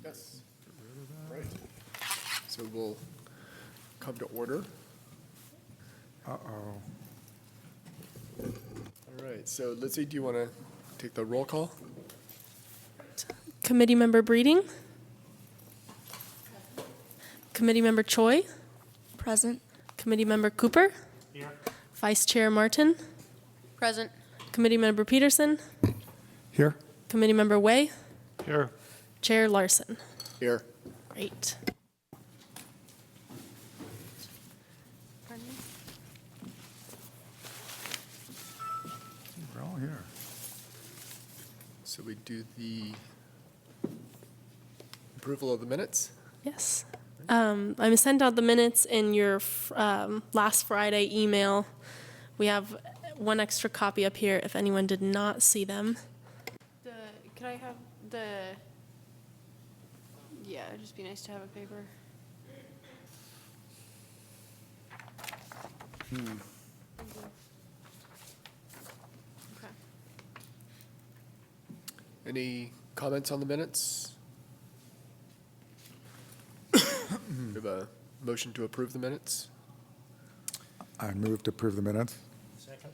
Yes. Right. So we'll come to order. Uh-oh. All right. So Lizzie, do you want to take the roll call? Committee Member Breeding. Committee Member Choi. Present. Committee Member Cooper. Here. Vice Chair Martin. Present. Committee Member Peterson. Here? Committee Member Way. Here. Chair Larson. Here. Great. We're all here. So we do the approval of the minutes. Yes. I sent out the minutes in your last Friday email. We have one extra copy up here if anyone did not see them. Could I have the? Yeah, it'd just be nice to have a paper. Okay. Any comments on the minutes? We have a motion to approve the minutes. I move to approve the minutes. Second.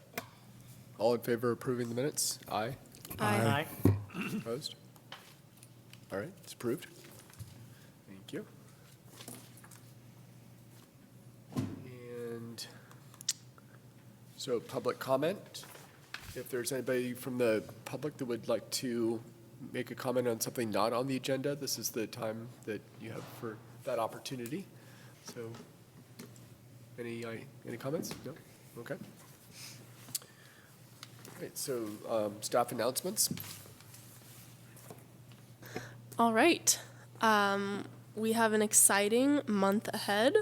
All in favor of approving the minutes? Aye. Aye. Opposed? All right, it's approved. Thank you. And so public comment. If there's anybody from the public that would like to make a comment on something not on the agenda, this is the time that you have for that opportunity. So any comments? No? Okay. All right, so staff announcements. All right. We have an exciting month ahead.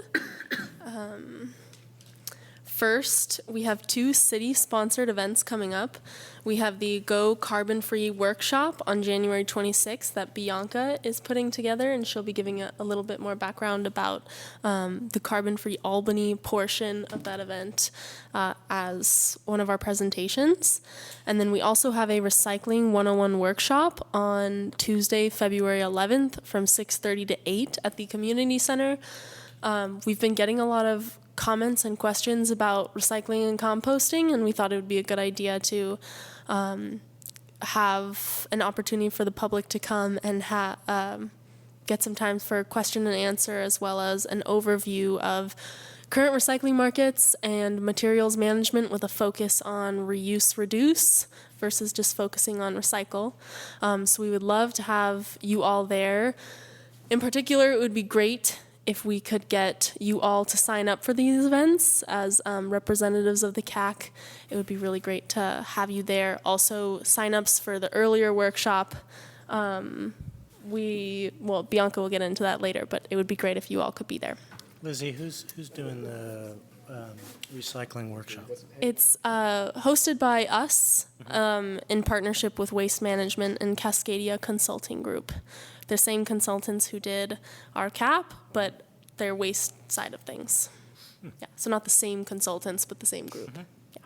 First, we have 2 city-sponsored events coming up. We have the Go Carbon-Free workshop on January 26th that Bianca is putting together, and she'll be giving a little bit more background about the Carbon-Free Albany portion of that event as one of our presentations. And then we also have a Recycling 101 workshop on Tuesday, February 11th from 6:30 to 8 at the Community Center. We've been getting a lot of comments and questions about recycling and composting, and we thought it would be a good idea to have an opportunity for the public to come and get some time for question and answer, as well as an overview of current recycling markets and materials management with a focus on reuse, reduce versus just focusing on recycle. So we would love to have you all there. In particular, it would be great if we could get you all to sign up for these events as representatives of the CAC. It would be really great to have you there. Also, sign-ups for the earlier workshop. Bianca will get into that later, but it would be great if you all could be there. Lizzie, who's doing the recycling workshop? It's hosted by us in partnership with Waste Management and Cascadia Consulting Group. The same consultants who did our CAP, but their waste side of things. Yeah, so not the same consultants, but the same group. Yeah.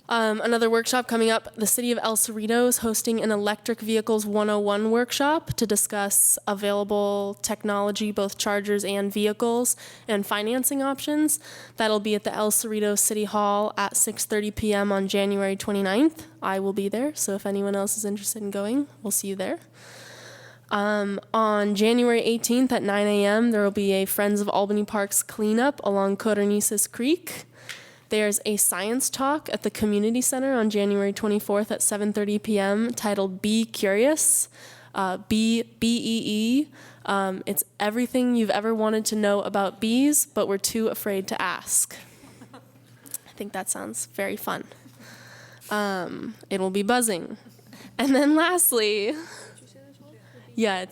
Another workshop coming up, the City of El Cerrito is hosting an Electric Vehicles 101 workshop to discuss available technology, both chargers and vehicles, and financing options. That'll be at the El Cerrito City Hall at 6:30 p.m. on January 29th. I will be there, so if anyone else is interested in going, we'll see you there. On January 18th at 9 a.m., there will be a Friends of Albany Parks cleanup along Codornices Creek. There's a science talk at the Community Center on January 24th at 7:30 p.m. titled Be Curious, B-E-E. It's everything you've ever wanted to know about bees, but were too afraid to ask. I think that sounds very fun. It will be buzzing. And then lastly, yeah,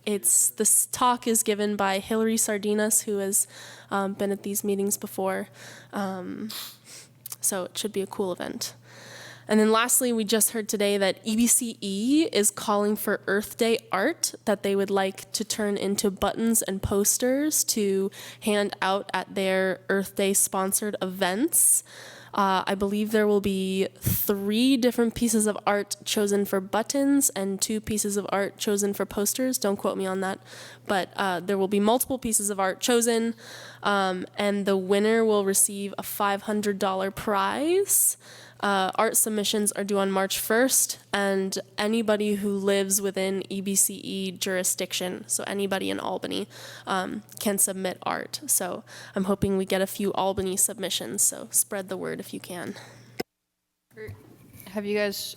this talk is given by Hillary Sardinas, who has been at these meetings before. So it should be a cool event. And then lastly, we just heard today that EBCE is calling for Earth Day art that they would like to turn into buttons and posters to hand out at their Earth Day sponsored events. I believe there will be 3 different pieces of art chosen for buttons and 2 pieces of art chosen for posters. Don't quote me on that. But there will be multiple pieces of art chosen, and the winner will receive a $500 prize. Art submissions are due on March 1st, and anybody who lives within EBCE jurisdiction, so anybody in Albany, can submit art. So I'm hoping we get a few Albany submissions, so spread the word if you can. Have you guys,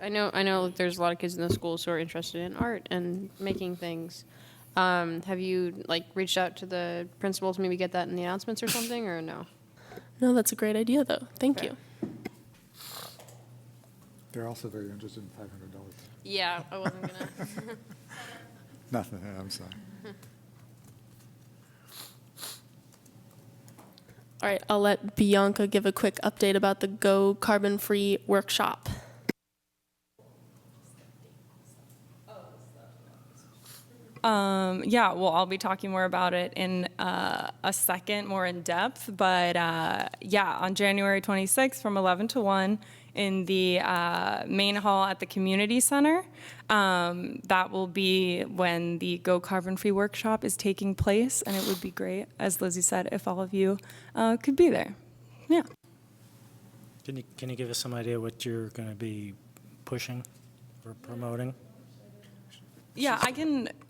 I know there's a lot of kids in the schools who are interested in art and making things. Have you reached out to the principal to maybe get that in the announcements or something, or no? No, that's a great idea, though. Thank you. They're also very interested in $500. Yeah, I wasn't gonna. Nothing, I'm sorry. All right, I'll let Bianca give a quick update about the Go Carbon Free workshop. Yeah, well, I'll be talking more about it in a second, more in depth. But yeah, on January 26th from 11 to 1 in the main hall at the community center. That will be when the Go Carbon Free workshop is taking place. And it would be great, as Lizzie said, if all of you could be there. Yeah. Can you give us some idea what you're going to be pushing or promoting? Yeah,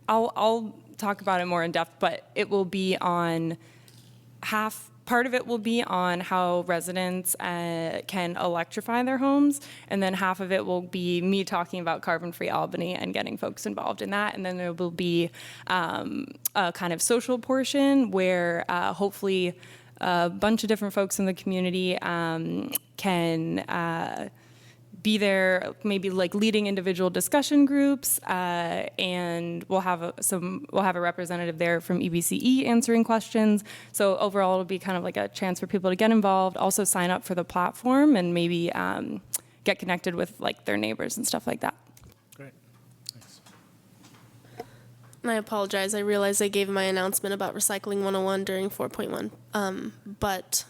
I'll talk about it more in depth, but it will be on part of it will be on how residents can electrify their homes, and then half of it will be me talking about carbon-free Albany and getting folks involved in that. And then there will be a kind of social portion where hopefully a bunch of different folks in the community can be there, maybe leading individual discussion groups, and we'll have a representative there from EBCE answering questions. So overall, it'll be kind of like a chance for people to get involved, also sign up for the platform, and maybe get connected with their neighbors and stuff like that. Great. Thanks. And I apologize. I realized I gave my announcement about Recycling 101 during 4.1. But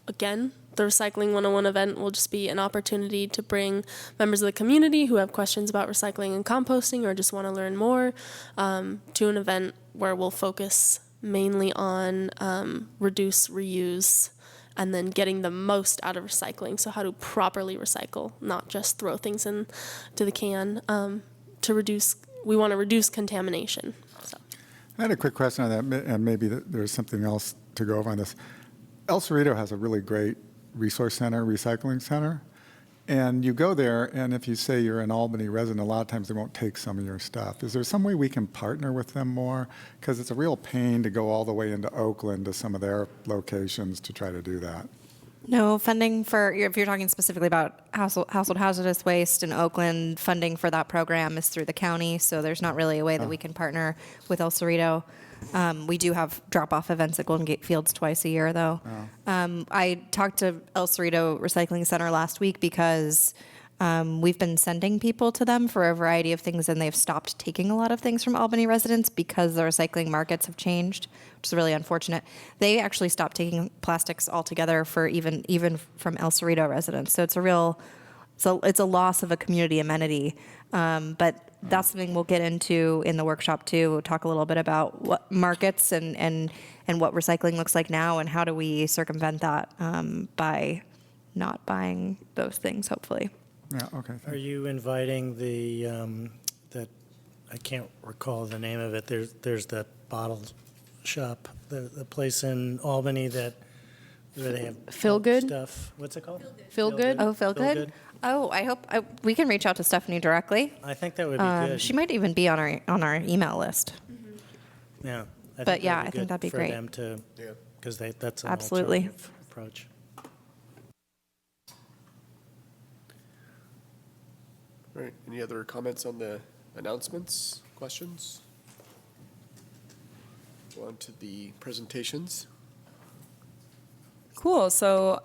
again, the Recycling 101 event will just be an opportunity to bring members of the community who have questions about recycling and composting or just want to learn more to an event where we'll focus mainly on reduce, reuse, and then getting the most out of recycling. So how to properly recycle, not just throw things into the can we want to reduce contamination. So. I had a quick question on that, and maybe there's something else to go over on this. El Cerrito has a really great resource center, recycling center, and you go there, and if you say you're an Albany resident, a lot of times they won't take some of your stuff. Is there some way we can partner with them more? Because it's a real pain to go all the way into Oakland to some of their locations to try to do that. No funding for, if you're talking specifically about household hazardous waste in Oakland, funding for that program is through the county, so there's not really a way that we can partner with El Cerrito. We do have drop-off events at Golden Gate Fields twice a year, though. I talked to El Cerrito Recycling Center last week because we've been sending people to them for a variety of things, and they've stopped taking a lot of things from Albany residents because the recycling markets have changed, which is really unfortunate. They actually stopped taking plastics altogether for even from El Cerrito residents. So it's it's a loss of a community amenity. But that's something we'll get into in the workshop too. We'll talk a little bit about what markets and what recycling looks like now, and how do we circumvent that by not buying those things, hopefully. Yeah, okay. Are you inviting that, I can't recall the name of it, there's that bottle shop, the place in Albany where they have Feel Good? stuff. What's it called? Feel Good? Oh, Feel Good? Oh, I hope we can reach out to Stephanie directly. I think that would be good. She might even be on our email list. Yeah. But yeah, I think that'd be great. For them to, because that's an Absolutely. alternative approach. All right, any other comments on the announcements, questions? Go on to the presentations. Cool. So,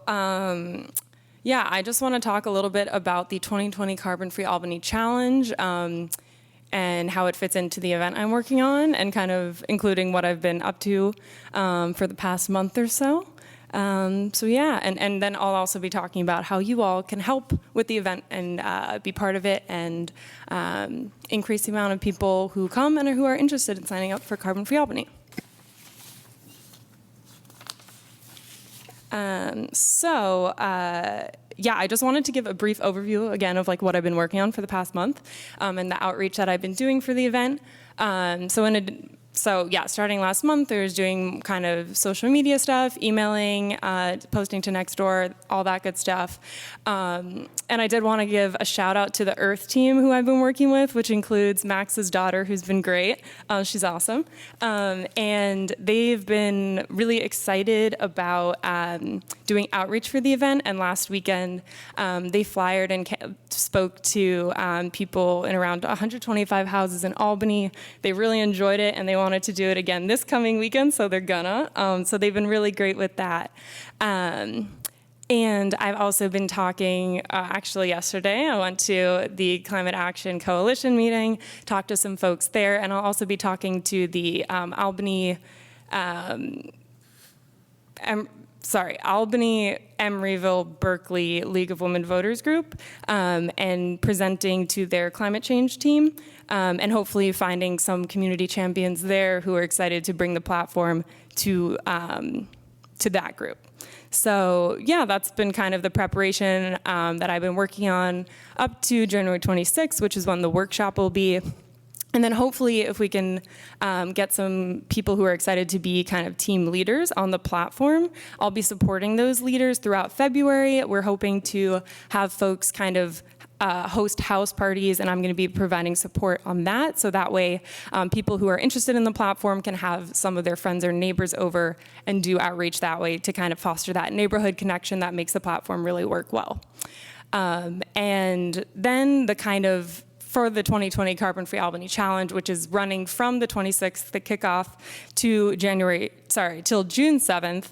yeah, I just want to talk a little bit about the 2020 Carbon Free Albany Challenge and how it fits into the event I'm working on, and kind of including what I've been up to for the past month or so. So yeah, and then I'll also be talking about how you all can help with the event and be part of it and increase the amount of people who come and who are interested in signing up for Carbon Free Albany. Yeah, I just wanted to give a brief overview again of like what I've been working on for the past month and the outreach that I've been doing for the event. So yeah, starting last month, I was doing kind of social media stuff, emailing, posting to Nextdoor, all that good stuff. And I did want to give a shout out to the Earth team who I've been working with, which includes Max's daughter, who's been great. She's awesome. And they've been really excited about doing outreach for the event. And last weekend, they flyered and spoke to people in around 125 houses in Albany. They really enjoyed it, and they wanted to do it again this coming weekend, so they're gonna. So they've been really great with that. And I've also been talking, actually yesterday, I went to the Climate Action Coalition meeting, talked to some folks there, and I'll also be talking to the Albany, Emeryville, Berkeley League of Women Voters group, and presenting to their climate change team, and hopefully finding some community champions there who are excited to bring the platform to that group. So yeah, that's been kind of the preparation that I've been working on up to January 26th, which is when the workshop will be. And then hopefully if we can get some people who are excited to be kind of team leaders on the platform, I'll be supporting those leaders throughout February. We're hoping to have folks kind of host house parties, and I'm going to be providing support on that. So that way people who are interested in the platform can have some of their friends or neighbors over and do outreach that way to kind of foster that neighborhood connection that makes the platform really work well. And then for the 2020 Carbon Free Albany Challenge, which is running from the 26th, the kickoff, to till June 7th,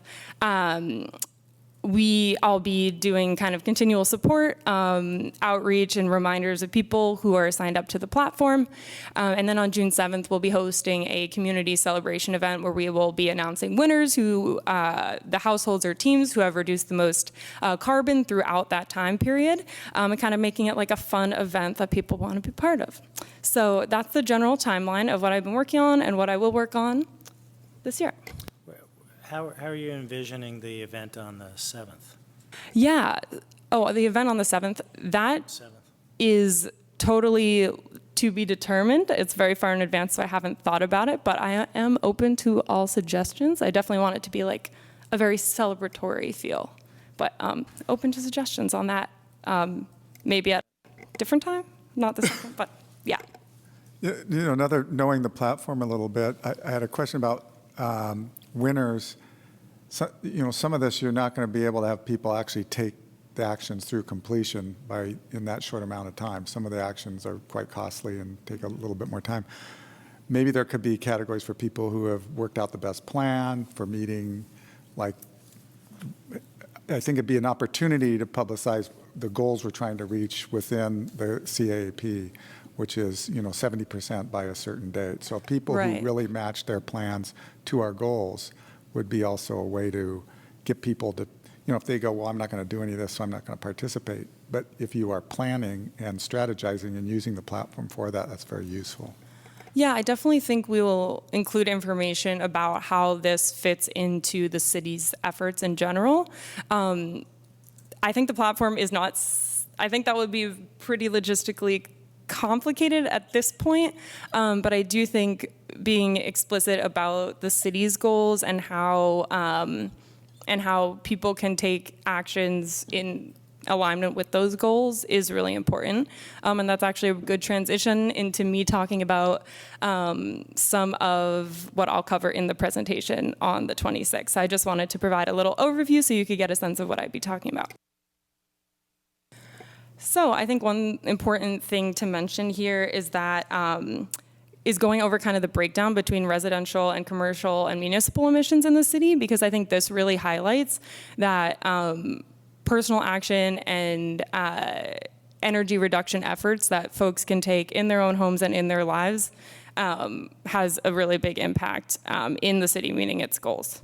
I'll be doing kind of continual support, outreach, and reminders of people who are signed up to the platform. And then on June 7th, we'll be hosting a community celebration event where we will be announcing winners, the households or teams who have reduced the most carbon throughout that time period, and kind of making it like a fun event that people want to be part of. So that's the general timeline of what I've been working on and what I will work on this year. How are you envisioning the event on the 7th? Yeah. Oh, the event on the 7th, that is totally to be determined. It's very far in advance, so I haven't thought about it, but I am open to all suggestions. I definitely want it to be like a very celebratory feel, but open to suggestions on that. Maybe at a different time, not the 7th, but yeah. Knowing the platform a little bit, I had a question about winners. So, some of this you're not going to be able to have people actually take the actions through completion in that short amount of time. Some of the actions are quite costly and take a little bit more time. Maybe there could be categories for people who have worked out the best plan for meeting, I think it'd be an opportunity to publicize the goals we're trying to reach within the CAAP, which is 70% by a certain date. So people who really match their plans to our goals would be also a way to get people to, if they go, well, I'm not going to do any of this, so I'm not going to participate. But if you are planning and strategizing and using the platform for that, that's very useful. Yeah, I definitely think we will include information about how this fits into the city's efforts in general. I think the platform is not, I think that would be pretty logistically complicated at this point, but I do think being explicit about the city's goals and how people can take actions in alignment with those goals is really important. And that's actually a good transition into me talking about some of what I'll cover in the presentation on the 26th. I just wanted to provide a little overview so you could get a sense of what I'd be talking about. So I think one important thing to mention here is that is going over kind of the breakdown between residential and commercial and municipal emissions in the city, because I think this really highlights that personal action and energy reduction efforts that folks can take in their own homes and in their lives has a really big impact in the city, meeting its goals.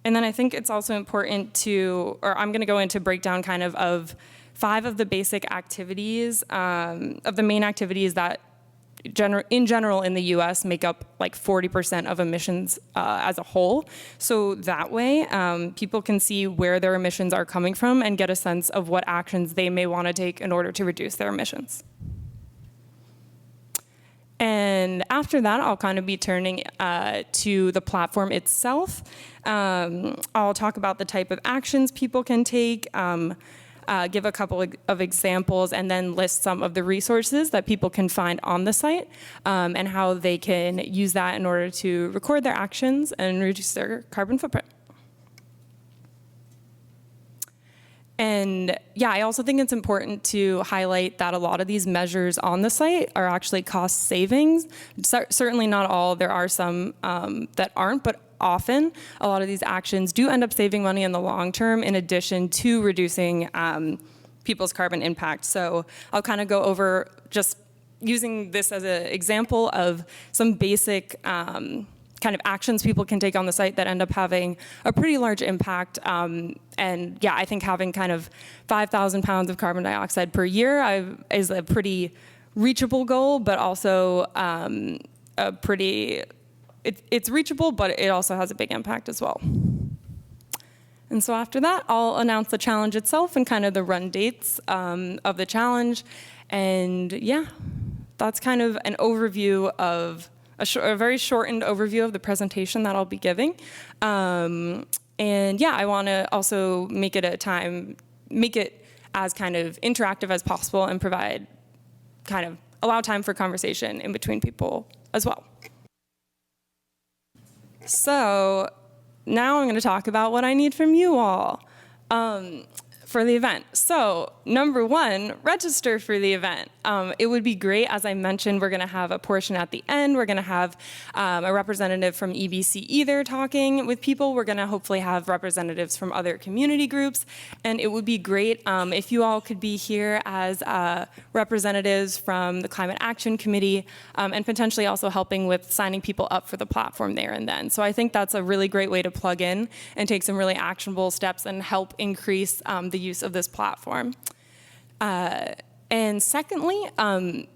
And then I think it's also important to, or I'm going to go into breakdown kind of 5 of the basic activities, of the main activities that in general in the US make up like 40% of emissions as a whole. So that way people can see where their emissions are coming from and get a sense of what actions they may want to take in order to reduce their emissions. And after that, I'll kind of be turning to the platform itself. I'll talk about the type of actions people can take, give a couple of examples, and then list some of the resources that people can find on the site and how they can use that in order to record their actions and reduce their carbon footprint. And yeah, I also think it's important to highlight that a lot of these measures on the site are actually cost savings. Certainly not all, there are some that aren't, but often a lot of these actions do end up saving money in the long term in addition to reducing people's carbon impact. So I'll kind of go over just using this as an example of some basic kind of actions people can take on the site that end up having a pretty large impact. And yeah, I think having kind of 5,000 pounds of carbon dioxide per year is a pretty reachable goal, but also it's reachable, but it also has a big impact as well. And so after that, I'll announce the challenge itself and kind of the run dates of the challenge. And yeah, that's kind of an overview of a very shortened overview of the presentation that I'll be giving. And yeah, I want to also make it as kind of interactive as possible and allow time for conversation in between people as well. So now I'm going to talk about what I need from you all for the event. So number 1, register for the event. It would be great, as I mentioned, we're going to have a portion at the end. We're going to have a representative from EBCE there talking with people. We're going to hopefully have representatives from other community groups. And it would be great if you all could be here as representatives from the Climate Action Committee and potentially also helping with signing people up for the platform there and then. So I think that's a really great way to plug in and take some really actionable steps and help increase the use of this platform. And secondly,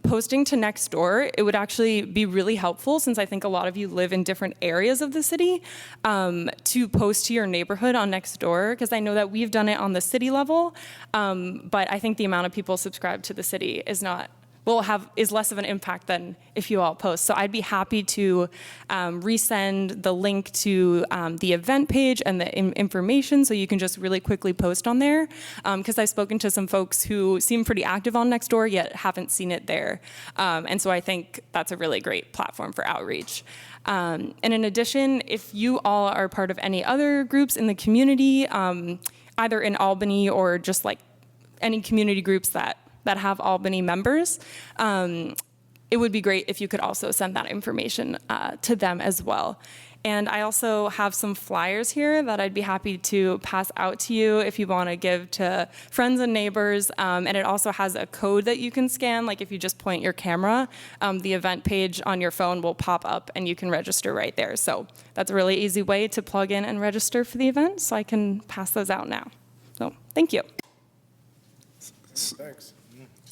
posting to Nextdoor, it would actually be really helpful, since I think a lot of you live in different areas of the city, to post to your neighborhood on Nextdoor, because I know that we've done it on the city level, but I think the amount of people subscribed to the city is less of an impact than if you all post. So I'd be happy to resend the link to the event page and the information so you can just really quickly post on there. Because I've spoken to some folks who seem pretty active on Nextdoor yet haven't seen it there. And so I think that's a really great platform for outreach. And in addition, if you all are part of any other groups in the community, either in Albany or just like any community groups that have Albany members, it would be great if you could also send that information to them as well. And I also have some flyers here that I'd be happy to pass out to you if you want to give to friends and neighbors. And it also has a code that you can scan. Like if you just point your camera, the event page on your phone will pop up and you can register right there. So that's a really easy way to plug in and register for the event. So I can pass those out now. So thank you. Thanks.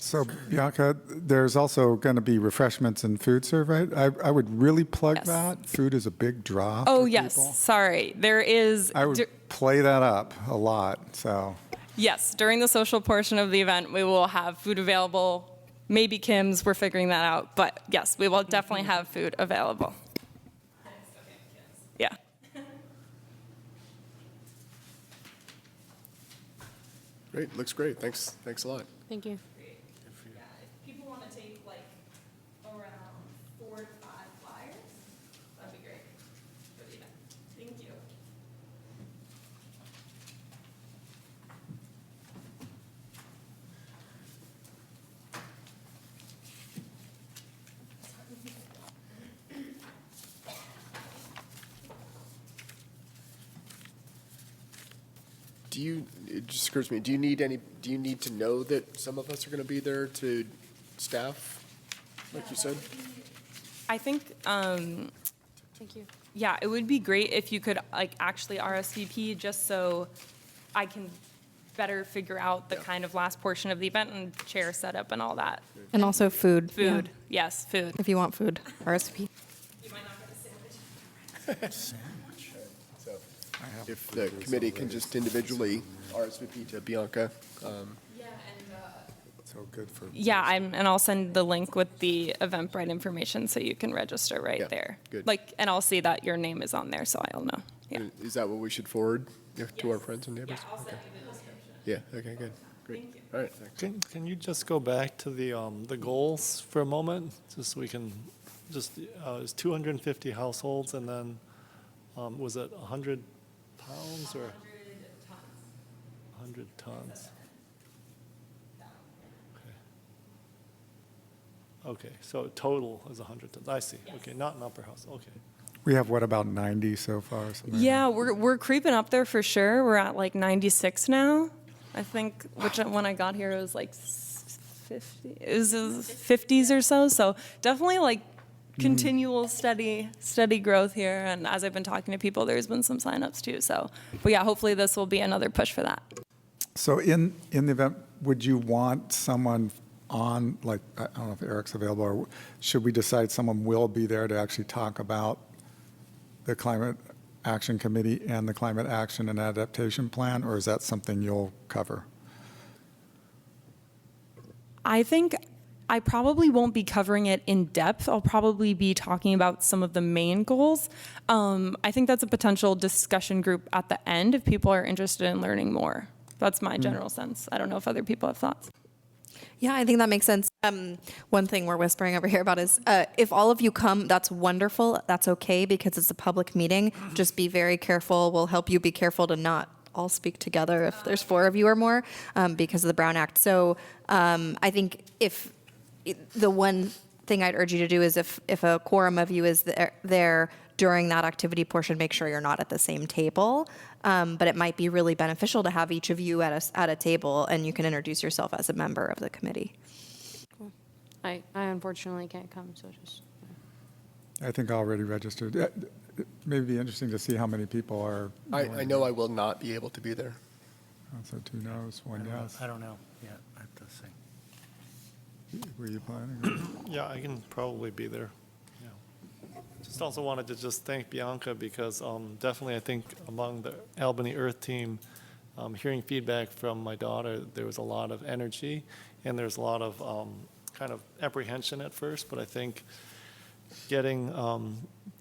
So Bianca, there's also going to be refreshments and food served, right? I would really plug Yes. that. Food is a big draw. Oh, for yes. people. Sorry. There is. I would play that up a lot. So Yes, during the social portion of the event, we will have food available. Maybe Kim's, we're figuring that out. But yes, we will definitely have food available. Yeah. Great, looks great. Thanks a lot. Thank you. If people want to take like around 4 to 5 flyers, that'd be great for the event. Thank you. It just occurs to me, do you need to know that some of us are going to be there to staff, like you said? I think Thank you. Yeah, it would be great if you could like actually RSVP just so I can better figure out the kind of last portion of the event and chair setup and all that. And also food. Food, yeah. yes, food. If you want food, RSVP. So if the committee can just individually RSVP to Bianca, So good for. Yeah, and I'll send the link with the Eventbrite information so you can register right Yeah, there. good. Like, and I'll see that your name is on there, so I'll know. Yeah. is that what we should forward to our friends and neighbors? Okay. Yeah, okay, good, great. All right, thanks. Can you just go back to the goals for a moment? Just so we can, it's 250 households and then, was it 100 pounds or? 100 tons. Okay, so total is 100 tons. I see. Okay, not an upper house. Okay. We have, what, about 90 so far? something like Yeah, we're creeping up there for sure. We're at like 96 now. I think, which when I got here, it was like 50, it was 50s or so. So definitely like continual steady growth here. And as I've been talking to people, there's been some signups too. So, but yeah, hopefully this will be another push for that. So in the event, would you want someone on, like, I don't know if Eric's available, or should we decide someone will be there to actually talk about the Climate Action Committee and the Climate Action and Adaptation Plan, or is that something you'll cover? I think I probably won't be covering it in depth. I'll probably be talking about some of the main goals. I think that's a potential discussion group at the end if people are interested in learning more. That's my general sense. I don't know if other people have thoughts. Yeah, I think that makes sense. One thing we're whispering over here about is if all of you come, that's wonderful. That's okay because it's a public meeting. Just be very careful. We'll help you be careful to not all speak together if there's 4 of you or more because of the Brown Act. So I think if the one thing I'd urge you to do is if a quorum of you is there during that activity portion, make sure you're not at the same table. But it might be really beneficial to have each of you at a table, and you can introduce yourself as a member of the committee. Cool. I unfortunately can't come, so just. I think I already registered. It may be interesting to see how many people are. I know I will not be able to be there. So 2 no's, 1 yes. I don't know yet. I have to see. Were you planning? Yeah, I can probably be there. Yeah. Just also wanted to just thank Bianca because definitely I think among the Albany Earth team, hearing feedback from my daughter, there was a lot of energy and there's a lot of kind of apprehension at first, but I think getting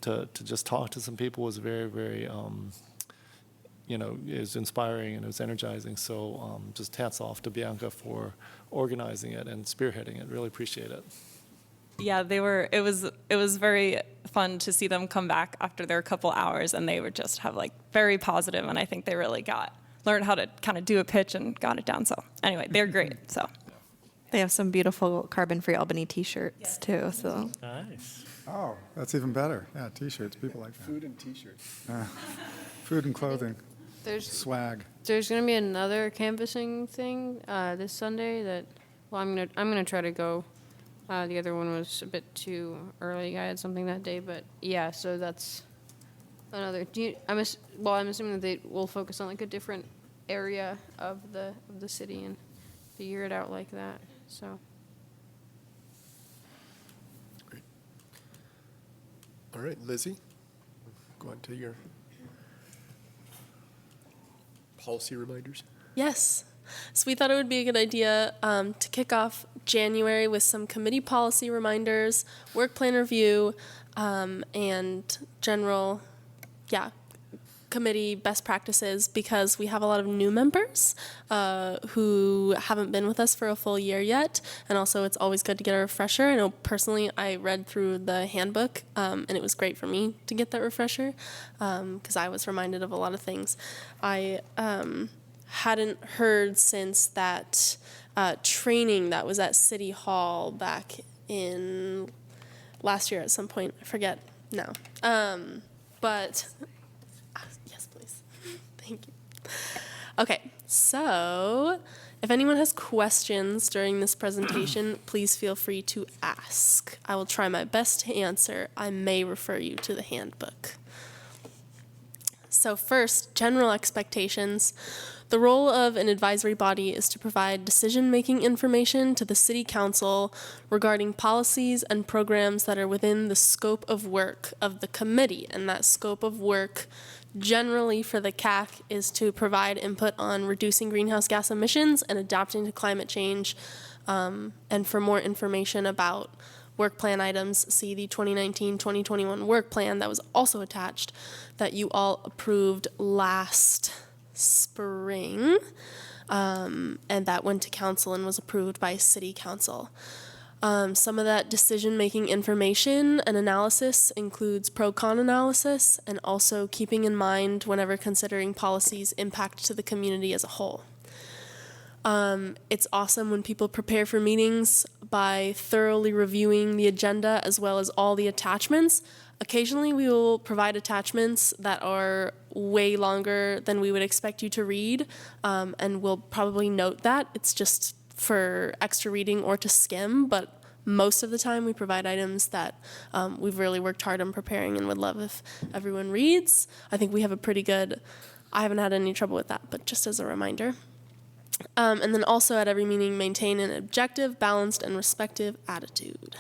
to just talk to some people was very, very, is inspiring and it was energizing. So just hats off to Bianca for organizing it and spearheading it. Really appreciate it. Yeah, it was very fun to see them come back after their couple hours and they were just have like very positive and I think they really learned how to kind of do a pitch and got it down. So anyway, they're great. So They have some beautiful carbon-free Albany T-shirts too. So Nice. Oh, that's even better. Yeah, T-shirts, people like that. Food and T-shirts. Food and clothing, There's swag. going to be another canvassing thing this Sunday that, well, I'm gonna try to go. The other one was a bit too early. I had something that day, but yeah, so that's another. I'm assuming that they will focus on like a different area of the city and figure it out like that. So. All right, Lizzie, go on to your policy reminders. Yes. So we thought it would be a good idea to kick off January with some committee policy reminders, work plan review, and general, committee best practices because we have a lot of new members who haven't been with us for a full year yet. And also it's always good to get a refresher. I know personally I read through the handbook and it was great for me to get that refresher because I was reminded of a lot of things. I hadn't heard since that training that was at City Hall back in last year at some point. I forget now. But yes, please. Thank you. Okay, so If anyone has questions during this presentation, please feel free to ask. I will try my best to answer. I may refer you to the handbook. So first, general expectations. The role of an advisory body is to provide decision-making information to the City Council regarding policies and programs that are within the scope of work of the committee. And that scope of work generally for the CAC is to provide input on reducing greenhouse gas emissions and adapting to climate change. And for more information about work plan items, see the 2019-2021 work plan that was also attached that you all approved last spring, and that went to council and was approved by City Council. Some of that decision-making information and analysis includes pro-con analysis and also keeping in mind whenever considering policies impact to the community as a whole. It's awesome when people prepare for meetings by thoroughly reviewing the agenda as well as all the attachments. Occasionally we will provide attachments that are way longer than we would expect you to read, and we'll probably note that. It's just for extra reading or to skim, but most of the time we provide items that we've really worked hard on preparing and would love if everyone reads. I think we have a pretty good, I haven't had any trouble with that, but just as a reminder. And then also at every meeting, maintain an objective, balanced, and receptive attitude.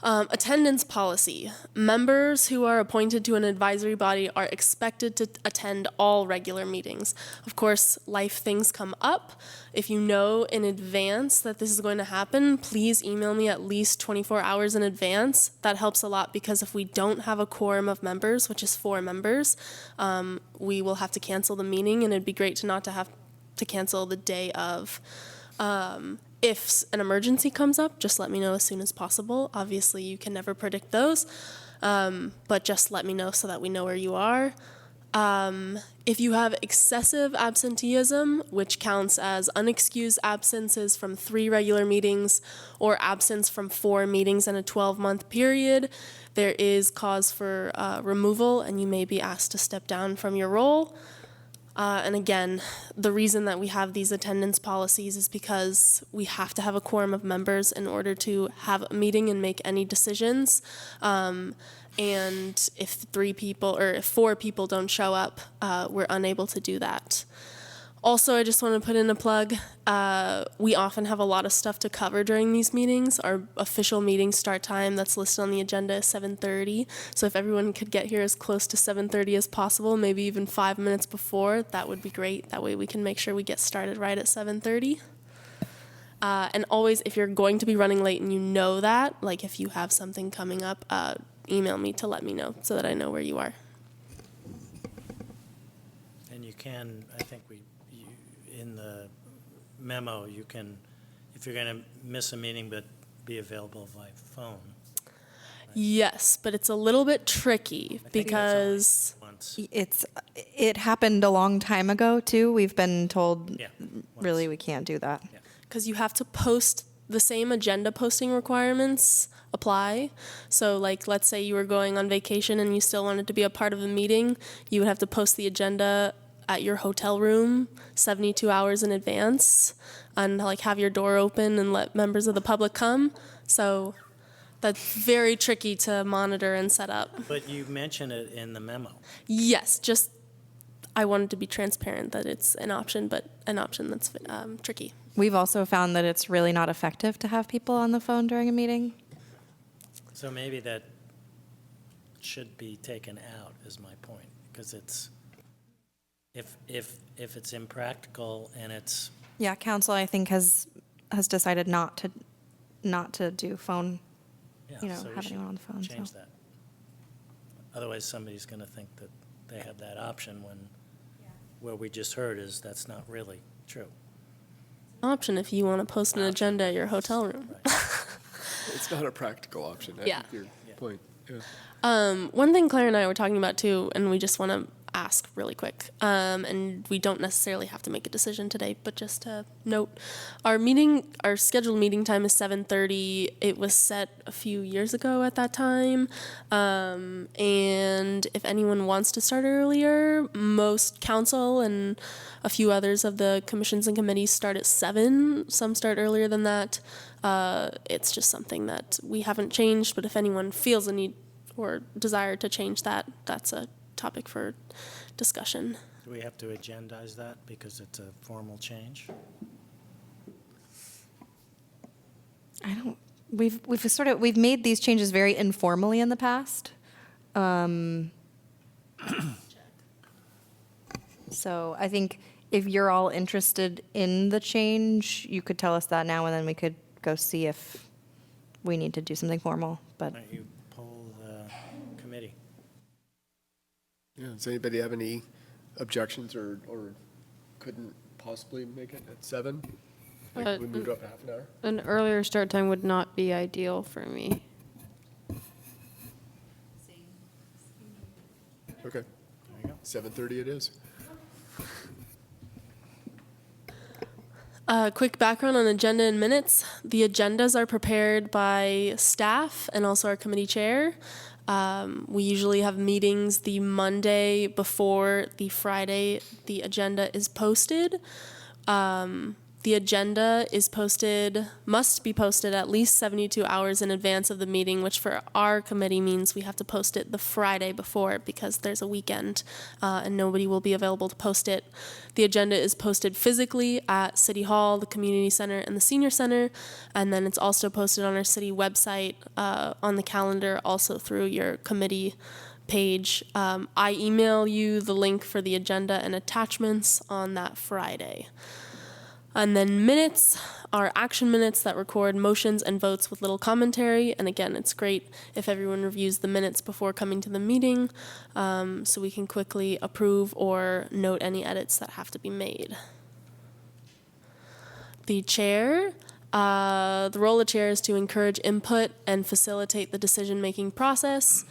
Attendance policy. Members who are appointed to an advisory body are expected to attend all regular meetings. Of course, life things come up. If you know in advance that this is going to happen, please email me at least 24 hours in advance. That helps a lot because if we don't have a quorum of members, which is 4 members, we will have to cancel the meeting, and it'd be great to not to have to cancel the day of. If an emergency comes up, just let me know as soon as possible. Obviously, you can never predict those, but just let me know so that we know where you are. If you have excessive absenteeism, which counts as unexcused absences from 3 regular meetings or absence from 4 meetings in a 12-month period, there is cause for removal, and you may be asked to step down from your role. And again, the reason that we have these attendance policies is because we have to have a quorum of members in order to have a meeting and make any decisions. And if 3 people or if 4 people don't show up, we're unable to do that. Also, I just want to put in a plug. We often have a lot of stuff to cover during these meetings. Our official meeting start time that's listed on the agenda is 7:30. So if everyone could get here as close to 7:30 as possible, maybe even 5 minutes before, that would be great. That way we can make sure we get started right at 7:30. And always, if you're going to be running late and you know that, like if you have something coming up, email me to let me know so that I know where you are. And you can, I think in the memo, you can, if you're going to miss a meeting but be available by phone. Yes, but it's a little bit tricky I think because once. It happened a long time ago too. We've been told Yeah, really we can't do that. because you have to post the same agenda posting requirements apply. So like, let's say you were going on vacation and you still wanted to be a part of the meeting, you would have to post the agenda at your hotel room 72 hours in advance and like have your door open and let members of the public come. So that's very tricky to monitor and set up. But you mentioned it in the memo. Yes, just I wanted to be transparent that it's an option, but an option that's tricky. We've also found that it's really not effective to have people on the phone during a meeting. So maybe that should be taken out, is my point, because it's, if it's impractical and it's, Yeah, council I think has decided not to do phone, yeah, you know, so we have should anyone on the phone. change So. that. Otherwise, somebody's going to think that they have that option when what we just heard is that's not really true. Option if you want to post an agenda at your hotel room. Right. It's not a practical option. I Yeah. think your point. Yeah. One thing Claire and I were talking about too, and we just want to ask really quick. And we don't necessarily have to make a decision today, but just to note, our scheduled meeting time is 7:30. It was set a few years ago at that time. And if anyone wants to start earlier, most council and a few others of the commissions and committees start at 7. Some start earlier than that. It's just something that we haven't changed, but if anyone feels a need or desire to change that, that's a topic for discussion. Do we have to agendize that because it's a formal change? I don't. We've made these changes very informally in the past. So I think if you're all interested in the change, you could tell us that now, and then we could go see if we need to do something formal. But Why don't you poll the committee? Yeah, does anybody have any objections or couldn't possibly make it at 7? Like, we moved up half an hour? An earlier start time would not be ideal for me. Okay. There you go. 7:30 it is. Quick background on agenda and minutes. The agendas are prepared by staff and also our committee chair. We usually have meetings the Monday before the Friday the agenda is posted. The agenda must be posted at least 72 hours in advance of the meeting, which for our committee means we have to post it the Friday before because there's a weekend and nobody will be available to post it. The agenda is posted physically at City Hall, the Community Center, and the Senior Center, and then it's also posted on our city website, on the calendar, also through your committee page. I email you the link for the agenda and attachments on that Friday. And then minutes are action minutes that record motions and votes with little commentary. And again, it's great if everyone reviews the minutes before coming to the meeting, so we can quickly approve or note any edits that have to be made. The chair, the role of chair is to encourage input and facilitate the decision-making process,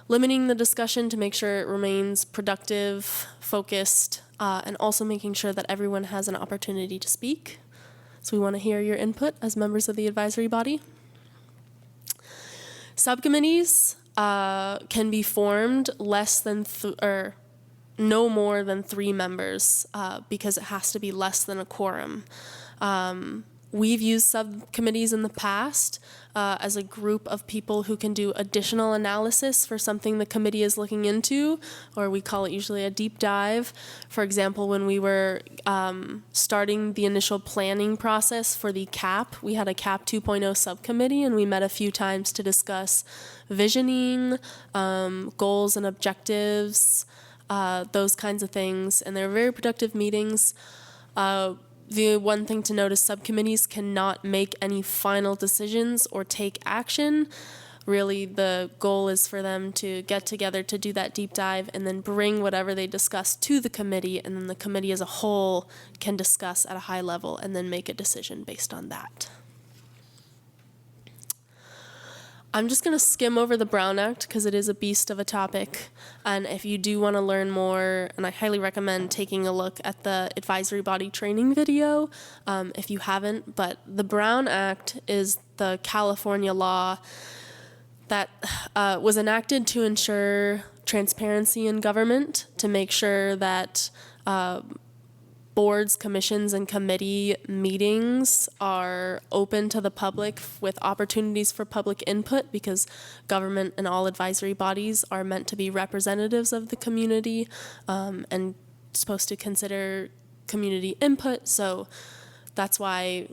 limiting the discussion to make sure it remains productive, focused, and also making sure that everyone has an opportunity to speak. So we want to hear your input as members of the advisory body. Subcommittees can be formed less than or no more than 3 members because it has to be less than a quorum. We've used subcommittees in the past as a group of people who can do additional analysis for something the committee is looking into, or we call it usually a deep dive. For example, when we were starting the initial planning process for the CAP, we had a CAP 2.0 subcommittee, and we met a few times to discuss visioning, goals and objectives, those kinds of things, and they were very productive meetings. The one thing to note is subcommittees cannot make any final decisions or take action. Really, the goal is for them to get together to do that deep dive and then bring whatever they discuss to the committee, and then the committee as a whole can discuss at a high level and then make a decision based on that. I'm just going to skim over the Brown Act because it is a beast of a topic. And if you do want to learn more, and I highly recommend taking a look at the advisory body training video if you haven't. But the Brown Act is the California law that was enacted to ensure transparency in government, to make sure that boards, commissions, and committee meetings are open to the public with opportunities for public input, because government and all advisory bodies are meant to be representatives of the community and supposed to consider community input. So that's why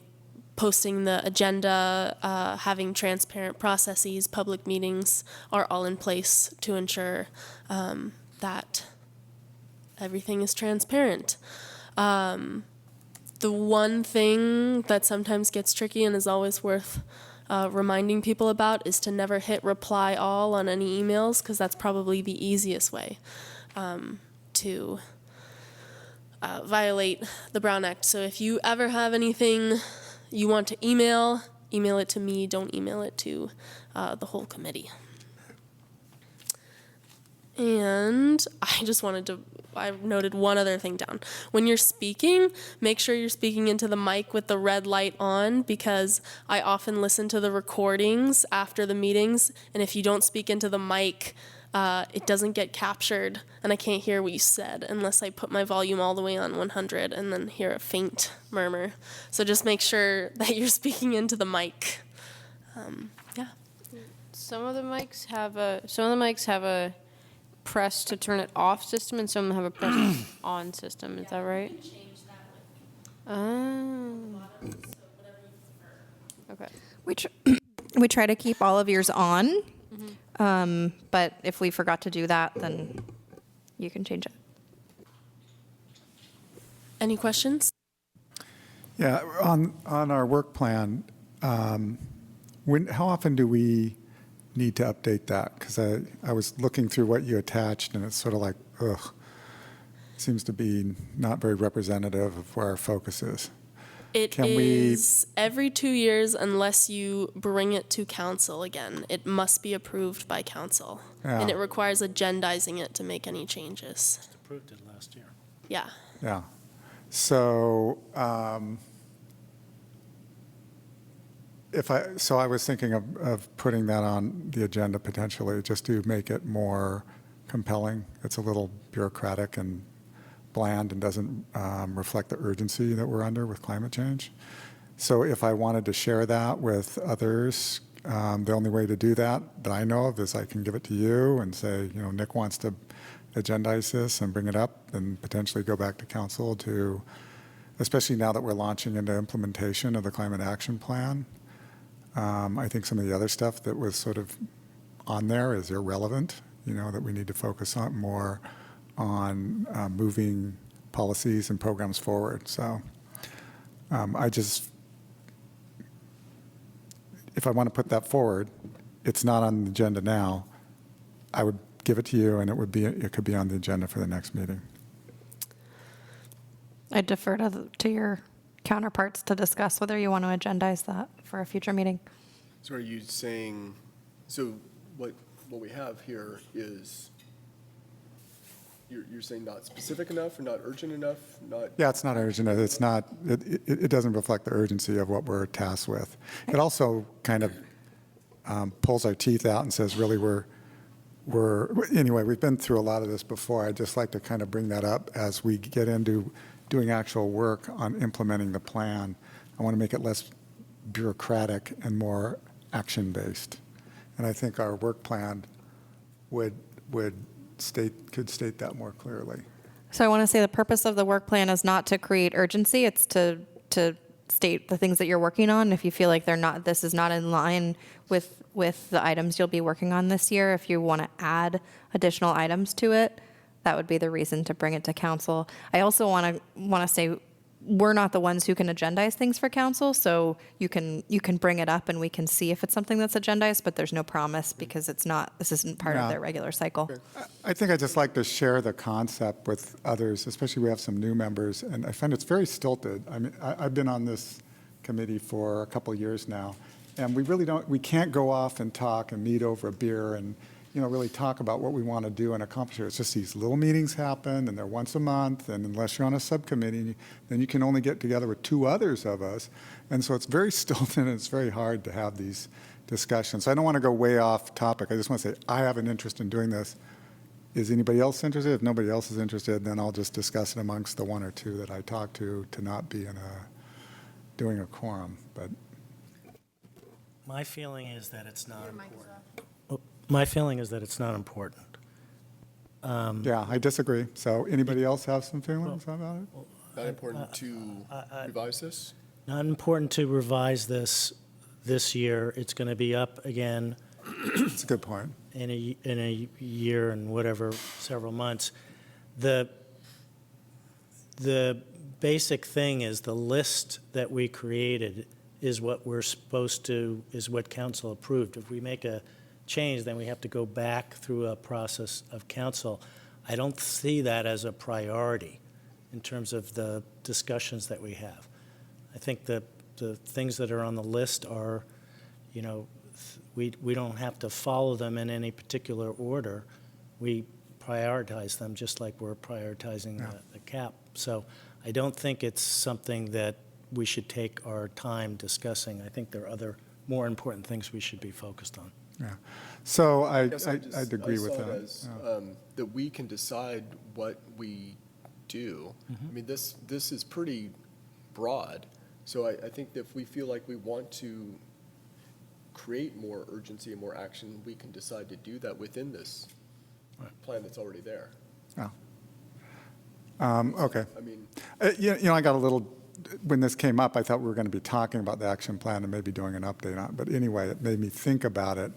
posting the agenda, having transparent processes, public meetings are all in place to ensure that everything is transparent. The one thing that sometimes gets tricky and is always worth reminding people about is to never hit reply all on any emails, because that's probably the easiest way to violate the Brown Act. So if you ever have anything you want to email it to me. Don't email it to the whole committee. And I noted one other thing down. When you're speaking, make sure you're speaking into the mic with the red light on, because I often listen to the recordings after the meetings, and if you don't speak into the mic, it doesn't get captured, and I can't hear what you said unless I put my volume all the way on 100 and then hear a faint murmur. So just make sure that you're speaking into the mic. Yeah. Some of the mics have a press to turn it off system, and some of them have a press on system. Is that right? Okay. We try to keep all of yours on, but if we forgot to do that, then you can change it. Any questions? Yeah, on our work plan, how often do we need to update that? Because I was looking through what you attached, and it's sort of like, ugh, seems to be not very representative of where our focus is. It is every 2 years unless you bring it to council again. It must be approved by council. Yeah. And it requires agendizing it to make any changes. Approved it last year. Yeah. Yeah. So, I was thinking of putting that on the agenda potentially, just to make it more compelling. It's a little bureaucratic and bland and doesn't reflect the urgency that we're under with climate change. So if I wanted to share that with others, the only way to do that I know of is I can give it to you and say, Nick wants to agendize this and bring it up, and potentially go back to council to, especially now that we're launching into implementation of the climate action plan. I think some of the other stuff that was sort of on there is irrelevant, that we need to focus on more on moving policies and programs forward. So if I want to put that forward, it's not on the agenda now. I would give it to you, and it could be on the agenda for the next meeting. I defer to your counterparts to discuss whether you want to agendize that for a future meeting. So are you saying, what we have here is, you're saying not specific enough or not urgent enough? Yeah, it's not urgent. It's not. It doesn't reflect the urgency of what we're tasked with. It also kind of pulls our teeth out and says, really, anyway, we've been through a lot of this before. I'd just like to kind of bring that up as we get into doing actual work on implementing the plan. I want to make it less bureaucratic and more action-based. And I think our work plan could state that more clearly. So I want to say the purpose of the work plan is not to create urgency. It's to state the things that you're working on. If you feel like this is not in line with the items you'll be working on this year, if you want to add additional items to it, that would be the reason to bring it to council. I also want to say we're not the ones who can agendize things for council, so you can bring it up and we can see if it's something that's agendized, but there's no promise because this isn't part of their regular cycle. I think I'd just like to share the concept with others, especially we have some new members, and I find it's very stilted. I mean, I've been on this committee for a couple of years now, and we can't go off and talk and meet over a beer and really talk about what we want to do and accomplish. It's just these little meetings happen, and they're once a month, and unless you're on a subcommittee, then you can only get together with two others of us. And so it's very stilted, and it's very hard to have these discussions. So I don't want to go way off topic. I just want to say, I have an interest in doing this. Is anybody else interested? If nobody else is interested, then I'll just discuss it amongst the one or two that I talk to not be doing a quorum. But My feeling is that it's not important. My feeling is that it's not important. yeah, I disagree. So anybody else have some feelings about it? Not important to revise this? Not important to revise this year. It's going to be up again That's a good point. in a year and whatever, several months. The basic thing is the list that we created is what is what council approved. If we make a change, then we have to go back through a process of council. I don't see that as a priority in terms of the discussions that we have. I think the things that are on the list are, we don't have to follow them in any particular order. We prioritize them, just like we're prioritizing the cap. So I don't think it's something that we should take our time discussing. I think there are other more important things we should be focused on. Yeah. So Guess I'd agree with I saw that. it as, Yeah. that we can decide what we do. I mean, this is pretty broad. So I think that if we feel like we want to create more urgency and more action, we can decide to do that within this plan that's already there. Oh. Okay. I mean, I got a little, when this came up, I thought we were going to be talking about the action plan and maybe doing an update on it. But anyway, it made me think about it,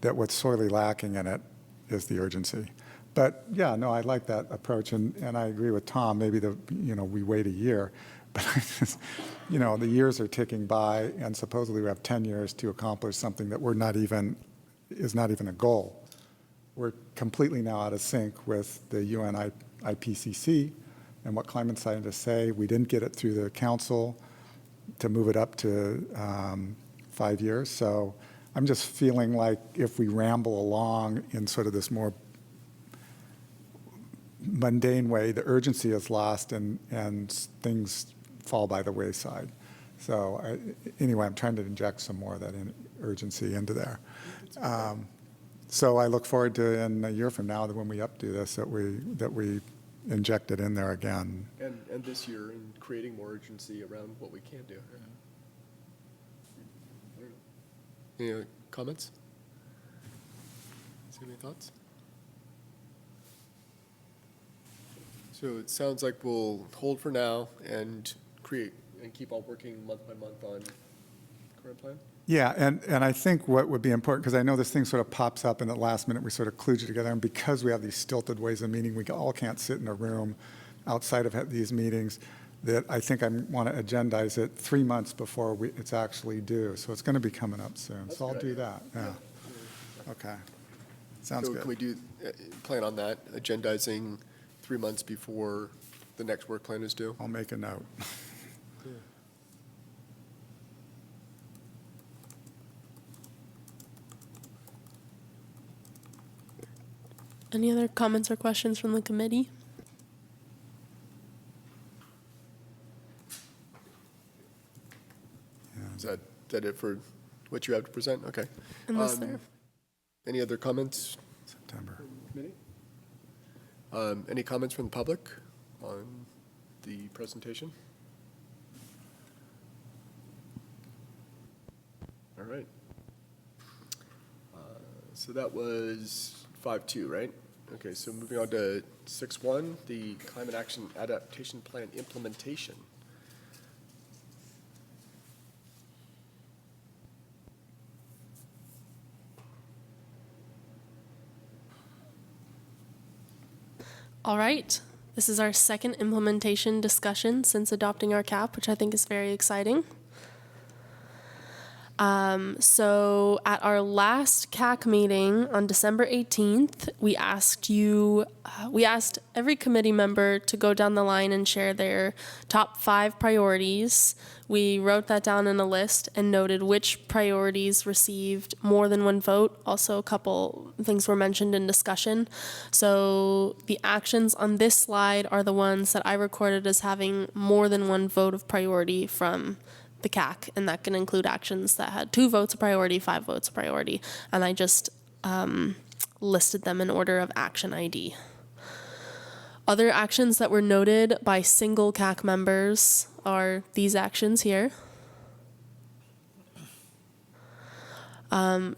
that what's sorely lacking in it is the urgency. But yeah, no, I like that approach, and I agree with Tom. Maybe we wait a year, but the years are ticking by, and supposedly we have 10 years to accomplish something that is not even a goal. We're completely now out of sync with the UN IPCC and what climate scientists say. We didn't get it through the council to move it up to 5 years. So I'm just feeling like if we ramble along in sort of this more mundane way, the urgency is lost and things fall by the wayside. So anyway, I'm trying to inject some more of that urgency into there. So I look forward to in a year from now that when we updo this, that we inject it in there again. and this year in creating more urgency around what we can do. Any other comments? Any thoughts? So it sounds like we'll hold for now and create and keep on working month by month on current plan? Yeah, and I think what would be important, because I know this thing sort of pops up and at the last minute we sort of kludge it together, and because we have these stilted ways of meeting, we all can't sit in a room outside of these meetings, that I think I want to agendize it 3 months before it's actually due. So it's going to be coming up soon. So I'll do that, yeah. Okay, sounds So good. can we plan on that, agendizing 3 months before the next work plan is due? I'll make a note. Any other comments or questions from the committee? Is that it for what you have to present? Okay. Unless there. Any other comments? September. Committee? Any comments from the public on the presentation? All right. So that was 5-2, right? Okay, so moving on to 6-1, the Climate Action Adaptation Plan implementation. All right. This is our second implementation discussion since adopting our CAP, which I think is very exciting. So at our last CAC meeting on December 18th, we asked every committee member to go down the line and share their top 5 priorities. We wrote that down in a list and noted which priorities received more than one vote. Also, a couple things were mentioned in discussion. So the actions on this slide are the ones that I recorded as having more than one vote of priority from the CAC, and that can include actions that had 2 votes of priority, 5 votes of priority, and I just listed them in order of action ID. Other actions that were noted by single CAC members are these actions here.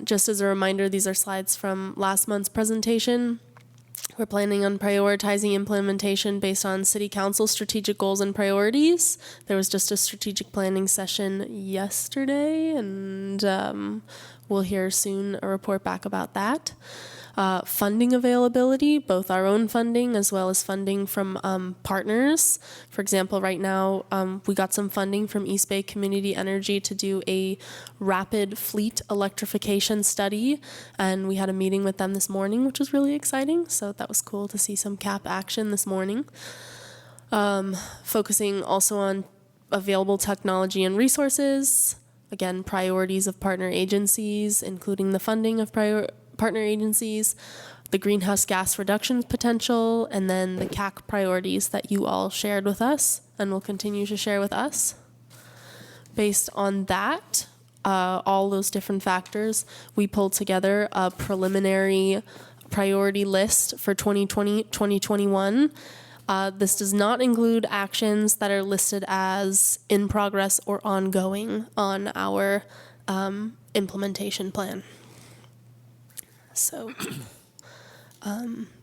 Just as a reminder, these are slides from last month's presentation. We're planning on prioritizing implementation based on City Council strategic goals and priorities. There was just a strategic planning session yesterday, and we'll hear soon a report back about that. Funding availability, both our own funding as well as funding from partners. For example, right now we got some funding from East Bay Community Energy to do a rapid fleet electrification study, and we had a meeting with them this morning, which was really exciting. So that was cool to see some CAP action this morning. Focusing also on available technology and resources. Again, priorities of partner agencies, including the funding of partner agencies, the greenhouse gas reduction potential, and then the CAC priorities that you all shared with us and will continue to share with us. Based on that, all those different factors, we pulled together a preliminary priority list for 2020, 2021. This does not include actions that are listed as in progress or ongoing on our implementation plan. So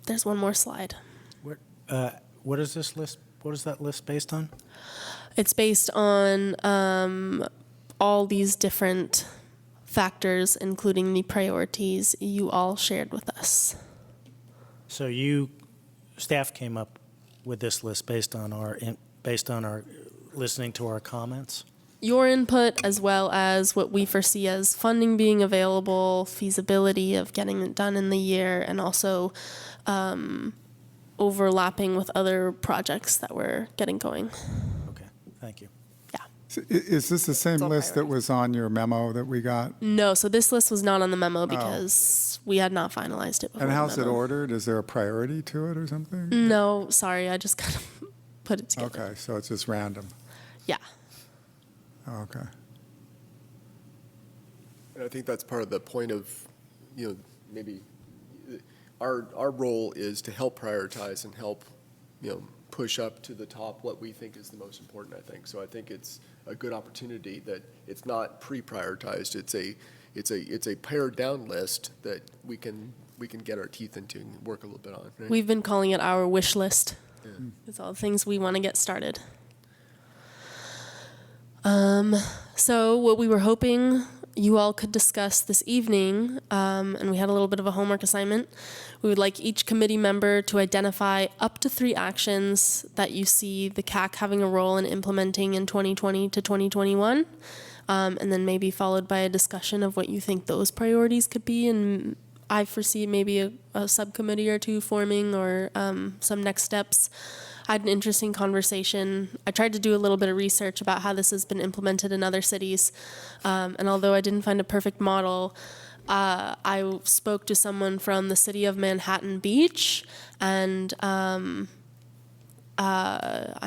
there's one more slide. What is this list? What is that list based on? It's based on all these different factors, including the priorities you all shared with us. So staff came up with this list based on our listening to our comments? Your input, as well as what we foresee as funding being available, feasibility of getting it done in the year, and also overlapping with other projects that we're getting going. Okay, thank you. Yeah. So is this the same all list that priorities. was on your memo that we got? No, so this list was not on the memo because we had not finalized it before And the how's it memo. ordered? Is there a priority to it or something? No, sorry, I just kind of put it together. Okay, so it's just random. Yeah. Okay. And I think that's part of the point of, maybe our role is to help prioritize and help, push up to the top what we think is the most important, I think. So I think it's a good opportunity that it's not pre-prioritized. It's a pared down list that we can get our teeth into and work a little bit on. Right? We've been calling it our wish list. Yeah. It's all the things we want to get started. So what we were hoping you all could discuss this evening, and we had a little bit of a homework assignment, we would like each committee member to identify up to 3 actions that you see the CAC having a role in implementing in 2020 to 2021, and then maybe followed by a discussion of what you think those priorities could be. And I foresee maybe a subcommittee or 2 forming, or some next steps. I had an interesting conversation. I tried to do a little bit of research about how this has been implemented in other cities. And although I didn't find a perfect model, I spoke to someone from the city of Manhattan Beach, and I'm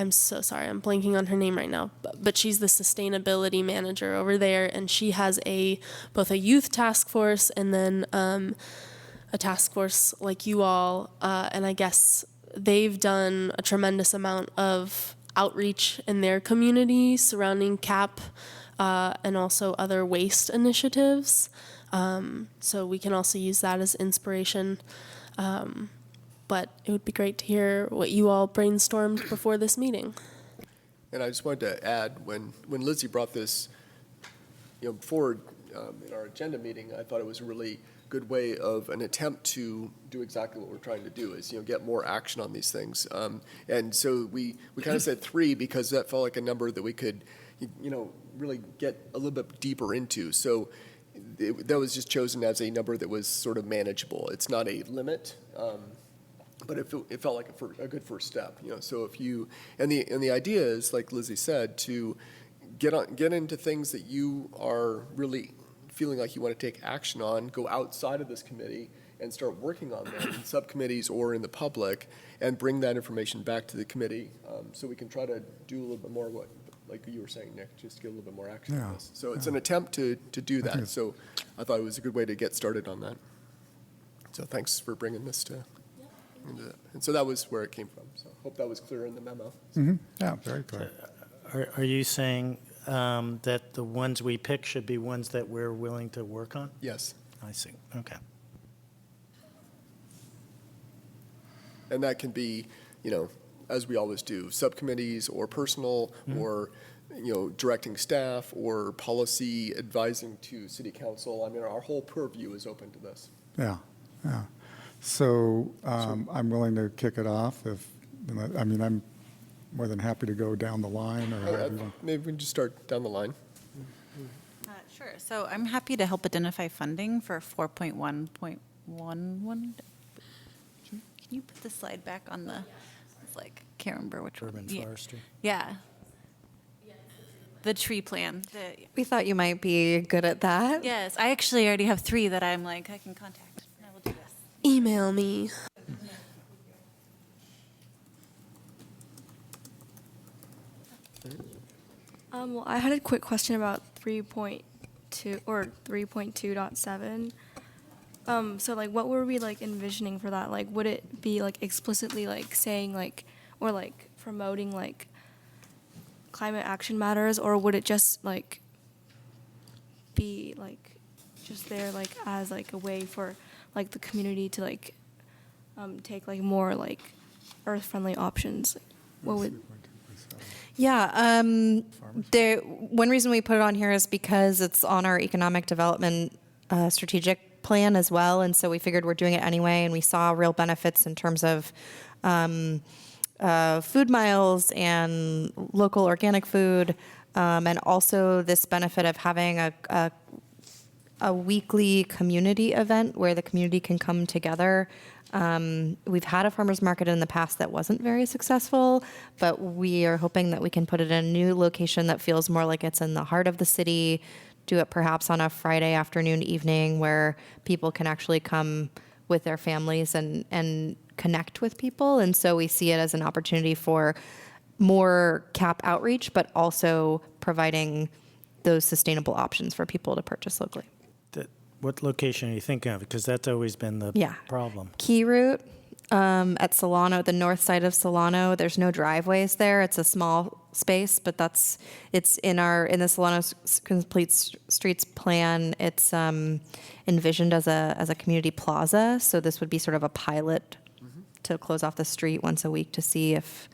so sorry, I'm blanking on her name right now, but she's the sustainability manager over there, and she has both a youth task force and then a task force like you all, and I guess they've done a tremendous amount of outreach in their community surrounding CAP and also other waste initiatives. So we can also use that as inspiration. But it would be great to hear what you all brainstormed before this meeting. And I just wanted to add, when Lizzie brought this, forward in our agenda meeting, I thought it was a really good way of an attempt to do exactly what we're trying to do, is get more action on these things. And so we kind of said 3 because that felt like a number that we could, really get a little bit deeper into. So that was just chosen as a number that was sort of manageable. It's not a limit. But it felt like a good first step, So if you and the idea is, like Lizzie said, to get into things that you are really feeling like you want to take action on, go outside of this committee and start working on them in subcommittees or in the public, and bring that information back to the committee, so we can try to do a little bit more what, like you were saying, Nick, just get a little bit more action on Yeah, this. So it's an attempt to do that. So I thought it was a good way to get started on that. So thanks for bringing this into that. And so that was where it came from. So I hope that was clear in the memo. Yeah, very clear. Are you saying that the ones we pick should be ones that we're willing to work on? Yes. I see. Okay. And that can be, as we always do, subcommittees or personal, or, directing staff or policy advising to city council. I mean, our whole purview is open to this. Yeah, yeah. So I'm willing to kick it off I'm more than happy to go down the line, or however you want. Maybe we can just start down the line. Sure. So I'm happy to help identify funding for 4.1.11. Can you put the slide back on the, can't remember which one. Urban Yeah. forestry. Yeah. The tree plan. We thought you might be good at that. Yes, I actually already have 3 that I'm I can contact. I will do this. email me. Well, I had a quick question about 3.2 or 3.2.7. So like, what were we like envisioning for that? Like, would it be like explicitly like saying like, or like promoting like climate action matters, or would it just like be like just there like as like a way for like the community to like take like more like earth-friendly options? What would Yeah, one reason we put it on here is because it's on our economic development strategic plan as well, and so we figured we're doing it anyway, and we saw real benefits in terms of food miles and local organic food, and also this benefit of having a weekly community event where the community can come together. We've had a farmer's market in the past that wasn't very successful, but we are hoping that we can put it in a new location that feels more like it's in the heart of the city, do it perhaps on a Friday afternoon, evening, where people can actually come with their families and connect with people. And so we see it as an opportunity for more CAP outreach, but also providing those sustainable options for people to purchase locally. What location are you thinking of? Because that's always been the Yeah. problem. Key route at Solano, the north side of Solano. There's no driveways there. It's a small space, but it's in the Solano Complete Streets plan. It's envisioned as a community plaza. So this would be sort of a pilot to close off the street once a week to see if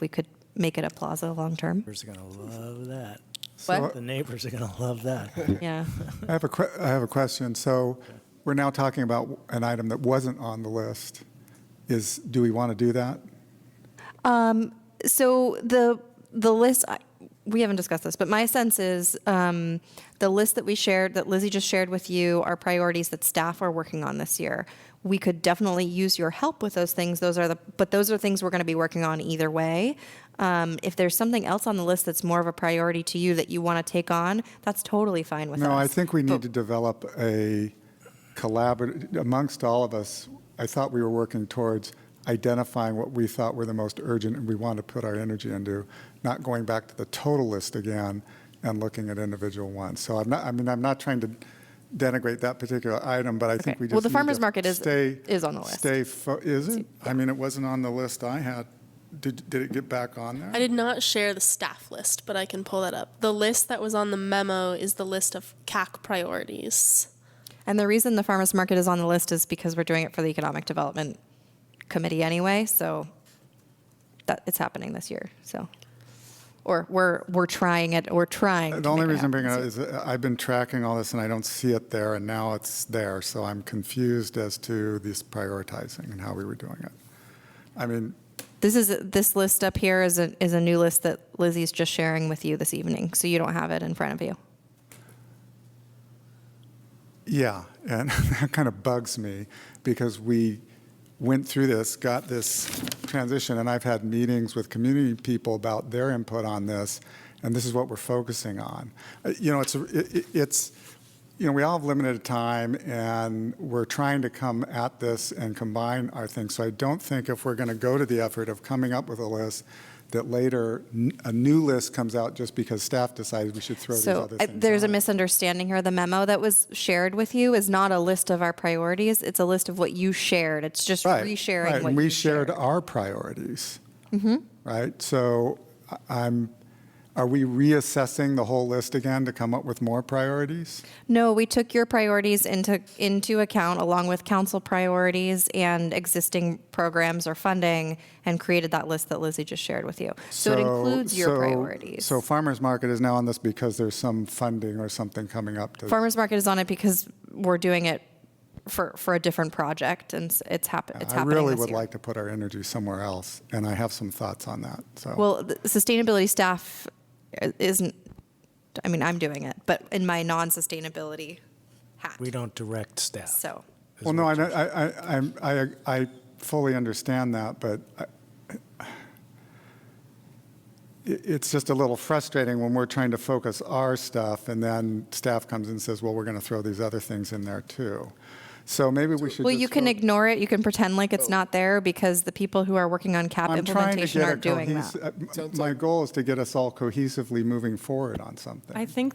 we could make it a plaza long term. Neighbors are going to love that. What? The neighbors are going to love that. Yeah. I have a question. So we're now talking about an item that wasn't on the list. Do we want to do that? So the list, we haven't discussed this, but my sense is the list that we shared, that Lizzie just shared with you, are priorities that staff are working on this year. We could definitely use your help with those things. But those are things we're going to be working on either way. If there's something else on the list that's more of a priority to you that you want to take on, that's totally fine with us. No, I think we need to develop a collaborative, amongst all of us. I thought we were working towards identifying what we thought were the most urgent and we want to put our energy into, not going back to the total list again and looking at individual ones. So I'm not trying to denigrate that particular item, but I think Okay. we just Well, the need farmer's to market is on the list. Is it? I mean, it wasn't on the list I had. Did it get back on there? I did not share the staff list, but I can pull that up. The list that was on the memo is the list of CAC priorities. And the reason the farmer's market is on the list is because we're doing it for the Economic Development Committee anyway, so that it's happening this year. So, or we're trying it. We're trying. The only reason I'm bringing it up is I've been tracking all this and I don't see it there, and now it's there. So I'm confused as to this prioritizing and how we were doing it. I mean, this list up here is a new list that Lizzie's just sharing with you this evening, so you don't have it in front of you. yeah, and that kind of bugs me because we went through this, got this transition, and I've had meetings with community people about their input on this, and this is what we're focusing on. We all have limited time, and we're trying to come at this and combine our things. So I don't think if we're going to go to the effort of coming up with a list, that later a new list comes out just because staff decides we should throw these other things There's a on. misunderstanding here. The memo that was shared with you is not a list of our priorities. It's a list of what you shared. It's just resharing right. what And we you shared our priorities. Mm-hmm. Right? So are we reassessing the whole list again to come up with more priorities? No, we took your priorities into account along with council priorities and existing programs or funding and created that list that Lizzie just shared with you. So it includes your priorities. So farmer's market is now on this because there's some funding or something coming up to. Farmers market is on it because we're doing it for a different project, and it's happening. I really would year. like to put our energy somewhere else, and I have some thoughts on that. So. Well, the sustainability staff isn't. I mean, I'm doing it, but in my non-sustainability hat. We don't direct staff. So. Well, no, I fully understand that, but it's just a little frustrating when we're trying to focus our stuff, and then staff comes and says, well, we're going to throw these other things in there too. So maybe we should Well, just you can vote. ignore it, you can pretend like it's not there, because the people who are working on CAP I'm trying to implementation get a aren't doing that. Sounds my like- goal is to get us all cohesively moving forward on something. I think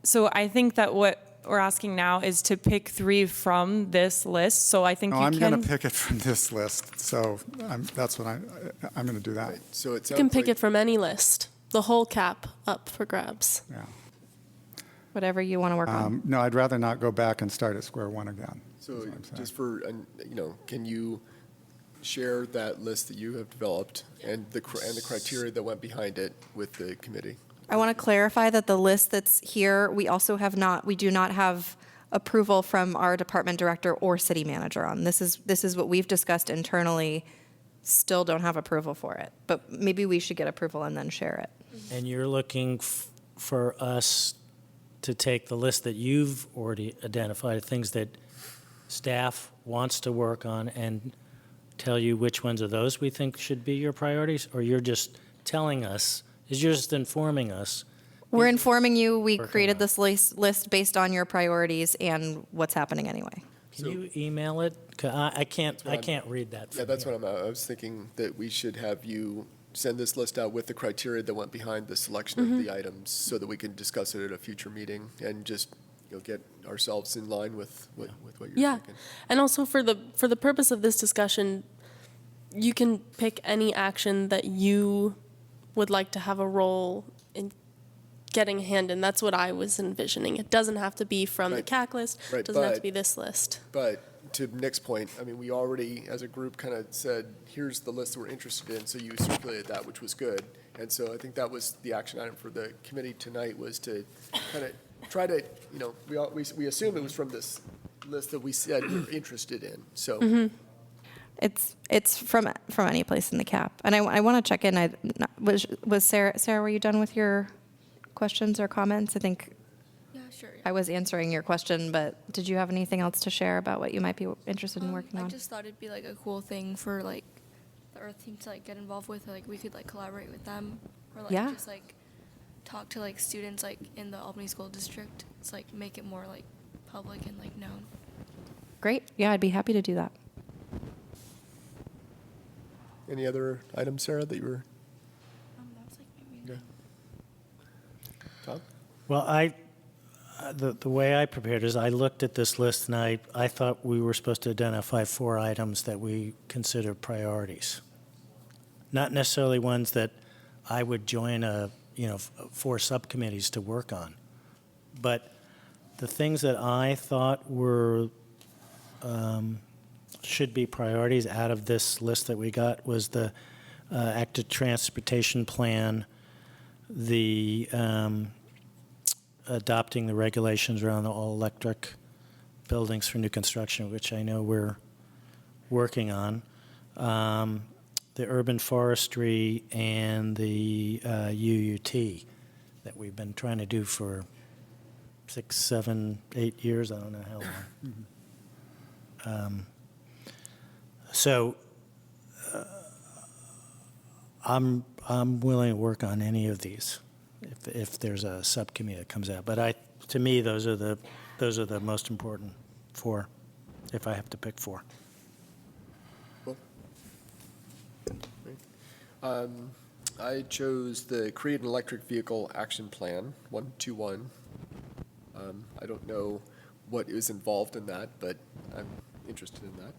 so I think that what we're asking now is to pick 3 from this list. So I think No, you I'm can. going to pick it from this list, so that's what I'm going to do that. Right, so it You can sounds pick like, it from any list, the whole cap up for grabs. Yeah. Whatever you want to work on. No, I'd rather not go back and start at square one again. so is what I'm saying. just for, can you share that list that you have developed and the criteria that went behind it with the committee? I want to clarify that the list that's here, we do not have approval from our department director or city manager on. This is what we've discussed internally, still don't have approval for it. But maybe we should get approval and then share it. And you're looking for us to take the list that you've already identified, things that staff wants to work on, and tell you which ones of those we think should be your priorities? Or you're just telling us, you're just informing us? We're informing you, we Working created on. this list based on your priorities and what's happening anyway. Can you email it? 'Cause I can't read that. Yeah, that's what I was thinking, that we should have you send this list out with the criteria that went behind the selection of the items so that we can discuss it at a future meeting and just, get ourselves in line with what you're Yeah, thinking. and also for the purpose of this discussion, you can pick any action that you would like to have a role in getting a hand in. That's what I was envisioning. It doesn't have to be from the Right. CAC list. Right, It doesn't have to but- be this list. But to Nick's point, we already, as a group, kind of said, here's the list that we're interested in, so you circulated that, which was good. And so I think that was the action item for the committee tonight, was to kind of try to, we assume it was from this list that we said we're interested in, so. It's from any place in the CAP. And I want to check in, was Sarah, were you done with your questions or comments? I think Yeah, sure. I was answering your question, but did you have anything else to share about what you might be interested in working I on? just thought it'd be like a cool thing for like the Earth team to like get involved with. Like we could like collaborate with them, or like Yeah. just like talk to like students like in the Albany School District. It's like make it more like public and like known. Great, yeah, I'd be happy to do that. Any other items, Sarah, that you were, That was like maybe. yeah? Tom? Well, the way I prepared is I looked at this list and I thought we were supposed to identify 4 items that we consider priorities. Not necessarily ones that I would join 4 subcommittees to work on. But the things that I thought were, should be priorities out of this list that we got was the active transportation plan, the adopting the regulations around the all-electric buildings for new construction, which I know we're working on, the urban forestry, and the UUT that we've been trying to do for 6, 7, 8 years. I don't know how long. So I'm willing to work on any of these if there's a subcommittee that comes out. But to me, those are the most important 4, if I have to pick 4. Cool. Great. I chose the Create an Electric Vehicle Action Plan, 121. I don't know what is involved in that, but I'm interested in that.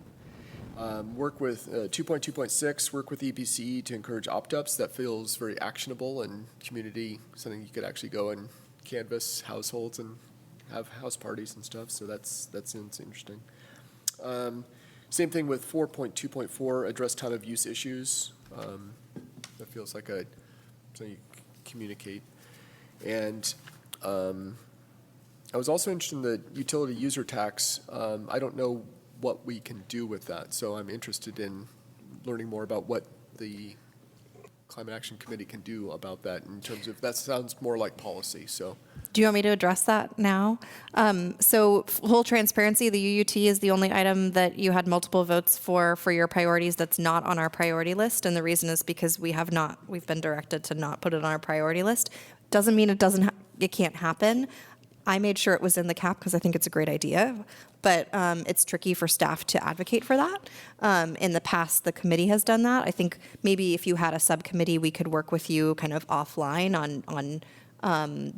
Work with 2.2.6, work with EPC to encourage opt-ups. That feels very actionable and community, something you could actually go and canvass households and have house parties and stuff, so that sounds interesting. Same thing with 4.2.4, address time of use issues. That feels like something you communicate. And I was also interested in the utility user tax. I don't know what we can do with that, so I'm interested in learning more about what the Climate Action Committee can do about that in terms of, that sounds more like policy, so. Do you want me to address that now? So full transparency, the UUT is the only item that you had multiple votes for your priorities that's not on our priority list. And the reason is because we've been directed to not put it on our priority list. Doesn't mean it can't happen. I made sure it was in the cap because I think it's a great idea, but it's tricky for staff to advocate for that. In the past, the committee has done that. I think maybe if you had a subcommittee, we could work with you kind of offline on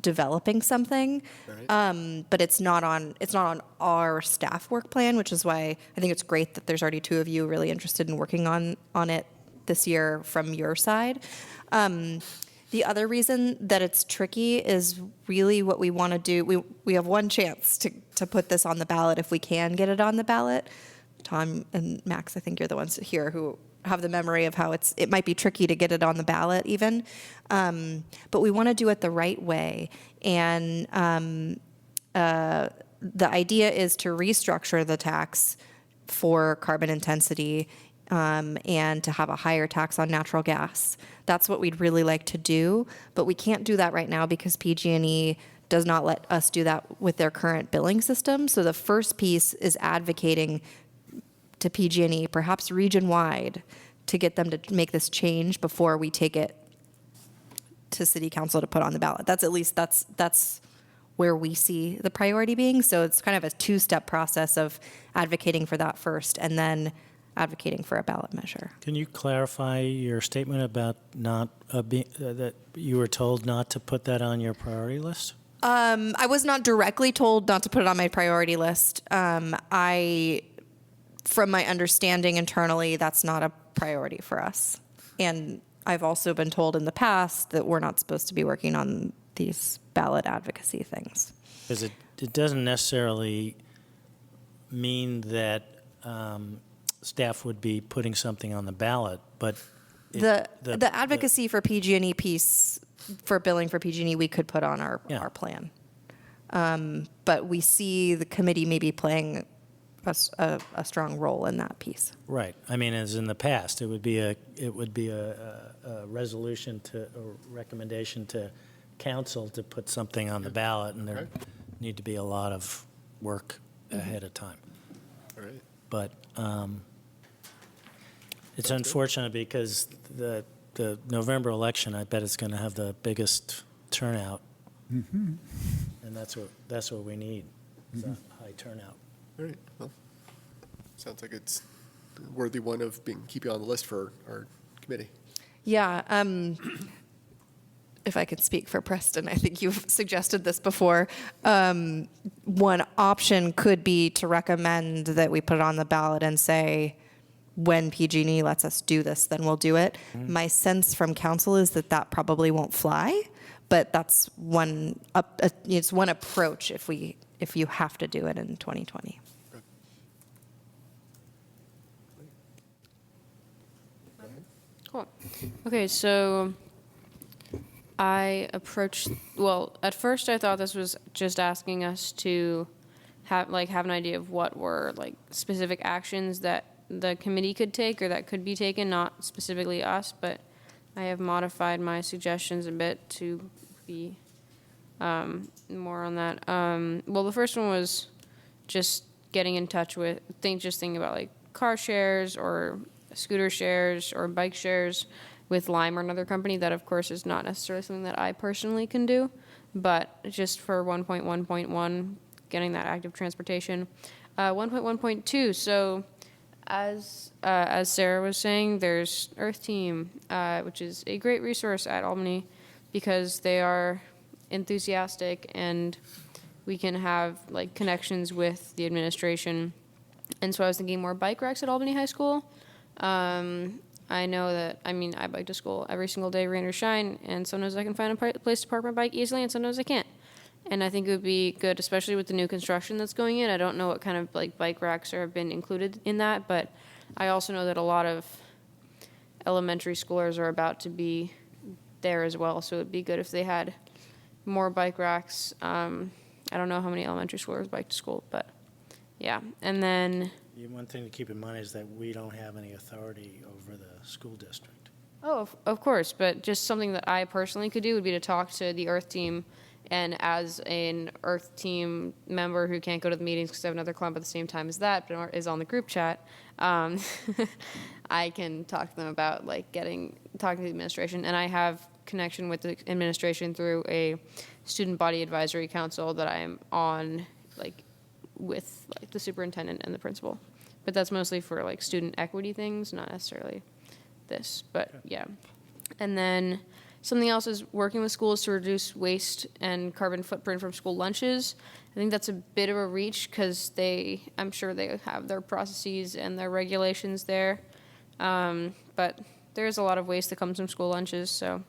developing something. But it's not on our staff work plan, which is why I think it's great that there's already two of you really interested in working on it this year from your side. The other reason that it's tricky is really what we want to do. We have one chance to put this on the ballot if we can get it on the ballot. Tom and Max, I think you're the ones here who have the memory of how it might be tricky to get it on the ballot even. But we want to do it the right way. And the idea is to restructure the tax for carbon intensity and to have a higher tax on natural gas. That's what we'd really like to do, but we can't do that right now because PG&E does not let us do that with their current billing system. So the first piece is advocating to PG&E, perhaps region-wide, to get them to make this change before we take it to City Council to put on the ballot. That's where we see the priority being. So it's kind of a two-step process of advocating for that first and then advocating for a ballot measure. Can you clarify your statement about not that you were told not to put that on your priority list? I was not directly told not to put it on my priority list. From my understanding internally, that's not a priority for us. And I've also been told in the past that we're not supposed to be working on these ballot advocacy things. Because it doesn't necessarily mean that staff would be putting something on the ballot, but The advocacy for PG&E piece, for billing for PG&E, we could put on our plan. But we see the committee maybe playing a strong role in that piece. Right. I mean, as in the past, it would be a resolution a recommendation to council to put something on the ballot, and there need to be a lot of work ahead of time. All right. But it's unfortunate because the November election, I bet it's going to have the biggest turnout, and that's what we need, is a high turnout. All right, well, sounds like it's a worthy one of keeping on the list for our committee. Yeah, if I could speak for Preston, I think you've suggested this before. One option could be to recommend that we put it on the ballot and say, when PG&E lets us do this, then we'll do it. My sense from council is that probably won't fly, but that's it's one approach if you have to do it in 2020. Cool. Okay, so at first I thought this was just asking us to have an idea of what were like specific actions that the committee could take or that could be taken, not specifically us, but I have modified my suggestions a bit to be more on that. Well, the first one was just getting in touch with, thinking about like car shares or scooter shares or bike shares with Lime or another company. That, of course, is not necessarily something that I personally can do, but just for 1.1.1, getting that active transportation. 1.1.2, so as Sarah was saying, there's Earth Team, which is a great resource at Albany because they are enthusiastic and we can have like connections with the administration. And so I was thinking more bike racks at Albany High School. I know that, I bike to school every single day, rain or shine, and sometimes I can find a place to park my bike easily and sometimes I can't. And I think it would be good, especially with the new construction that's going in. I don't know what kind of like bike racks have been included in that, but I also know that a lot of elementary schoolers are about to be there as well. So it would be good if they had more bike racks. I don't know how many elementary schoolers bike to school, but yeah. And then One thing to keep in mind is that we don't have any authority over the school district. Oh, of course, but just something that I personally could do would be to talk to the Earth Team. And as an Earth Team member who can't go to the meetings because I have another club at the same time as that, but is on the group chat, I can talk to them about talking to the administration. And I have connection with the administration through a student body advisory council that I'm on, like, with like the superintendent and the principal. But that's mostly for like student equity things, not necessarily this, but yeah. And then something else is working with schools to reduce waste and carbon footprint from school lunches. I think that's a bit of a reach because I'm sure they have their processes and their regulations there. But there's a lot of waste that comes from school lunches, so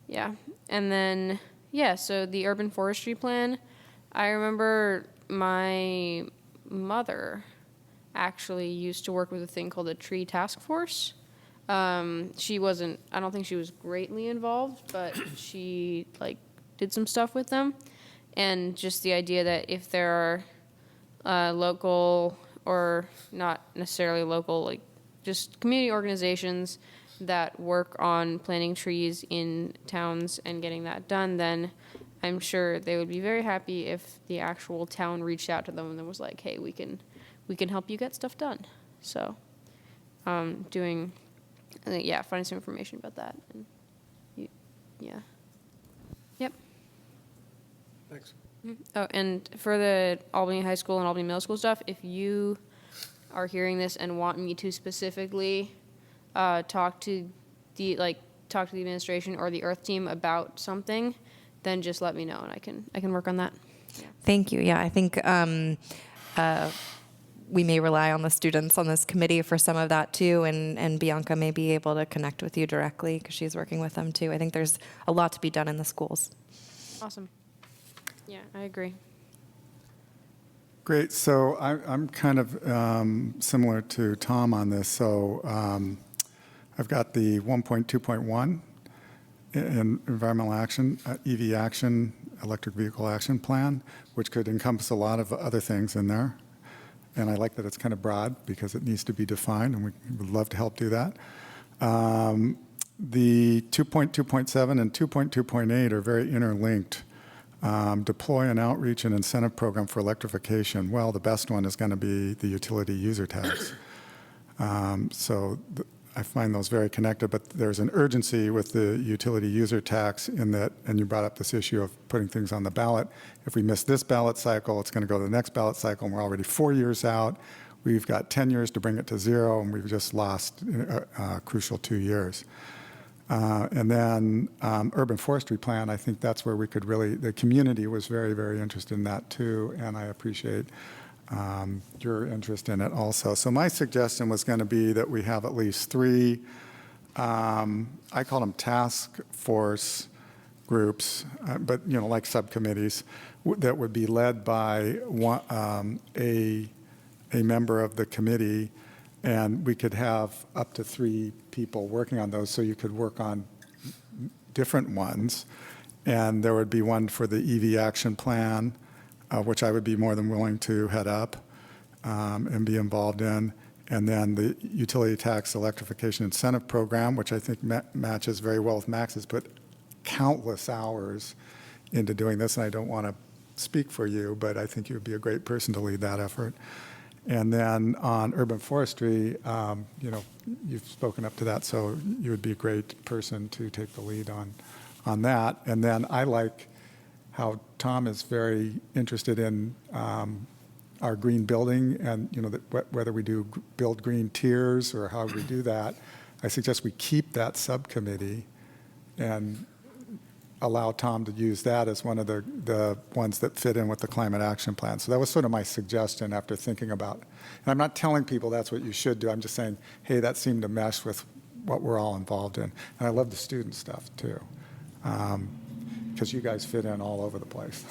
yeah. And then, yeah, so the urban forestry plan, I remember my mother actually used to work with a thing called the tree task force. She wasn't, I don't think she was greatly involved, but she like did some stuff with them. And just the idea that if there are local or not necessarily local, like just community organizations that work on planting trees in towns and getting that done, then I'm sure they would be very happy if the actual town reached out to them and was like, hey, we can help you get stuff done. So finding some information about that. And yeah. Yep. Thanks. Oh, and for the Albany High School and Albany Middle School stuff, if you are hearing this and want me to specifically talk to the administration or the Earth team about something, then just let me know and I can work on that. Yeah. Thank you. Yeah, I think we may rely on the students on this committee for some of that too, and Bianca may be able to connect with you directly because she's working with them too. I think there's a lot to be done in the schools. Awesome. Yeah, I agree. Great. So I'm kind of similar to Tom on this. So I've got the 1.2.1 in environmental action, EV action, electric vehicle action plan, which could encompass a lot of other things in there. And I like that it's kind of broad because it needs to be defined, and we would love to help do that. The 2.2.7 and 2.2.8 are very interlinked. Deploy an outreach and incentive program for electrification. Well, the best one is going to be the utility user tax. I find those very connected, but there's an urgency with the utility user tax in that, and you brought up this issue of putting things on the ballot. If we miss this ballot cycle, it's going to go to the next ballot cycle, and we're already 4 years out. We've got 10 years to bring it to zero, and we've just lost a crucial 2 years. And then urban forestry plan, I think that's where we could really, the community was very, very interested in that too, and I appreciate your interest in it also. So my suggestion was going to be that we have at least 3, I call them task force groups, but like subcommittees, that would be led by a member of the committee, and we could have up to 3 people working on those, so you could work on different ones. And there would be one for the EV action plan, which I would be more than willing to head up and be involved in. And then the utility tax electrification incentive program, which I think matches very well with Max's, put countless hours into doing this. And I don't want to speak for you, but I think you would be a great person to lead that effort. And then on urban forestry, you've spoken up to that, so you would be a great person to take the lead on that. And then I like how Tom is very interested in our green building and, whether we build green tiers or how we do that. I suggest we keep that subcommittee and allow Tom to use that as one of the ones that fit in with the climate action plan. So that was sort of my suggestion after thinking about it. And I'm not telling people that's what you should do. I'm just saying, hey, that seemed to mesh with what we're all involved in. And I love the student stuff too, because you guys fit in all over the place.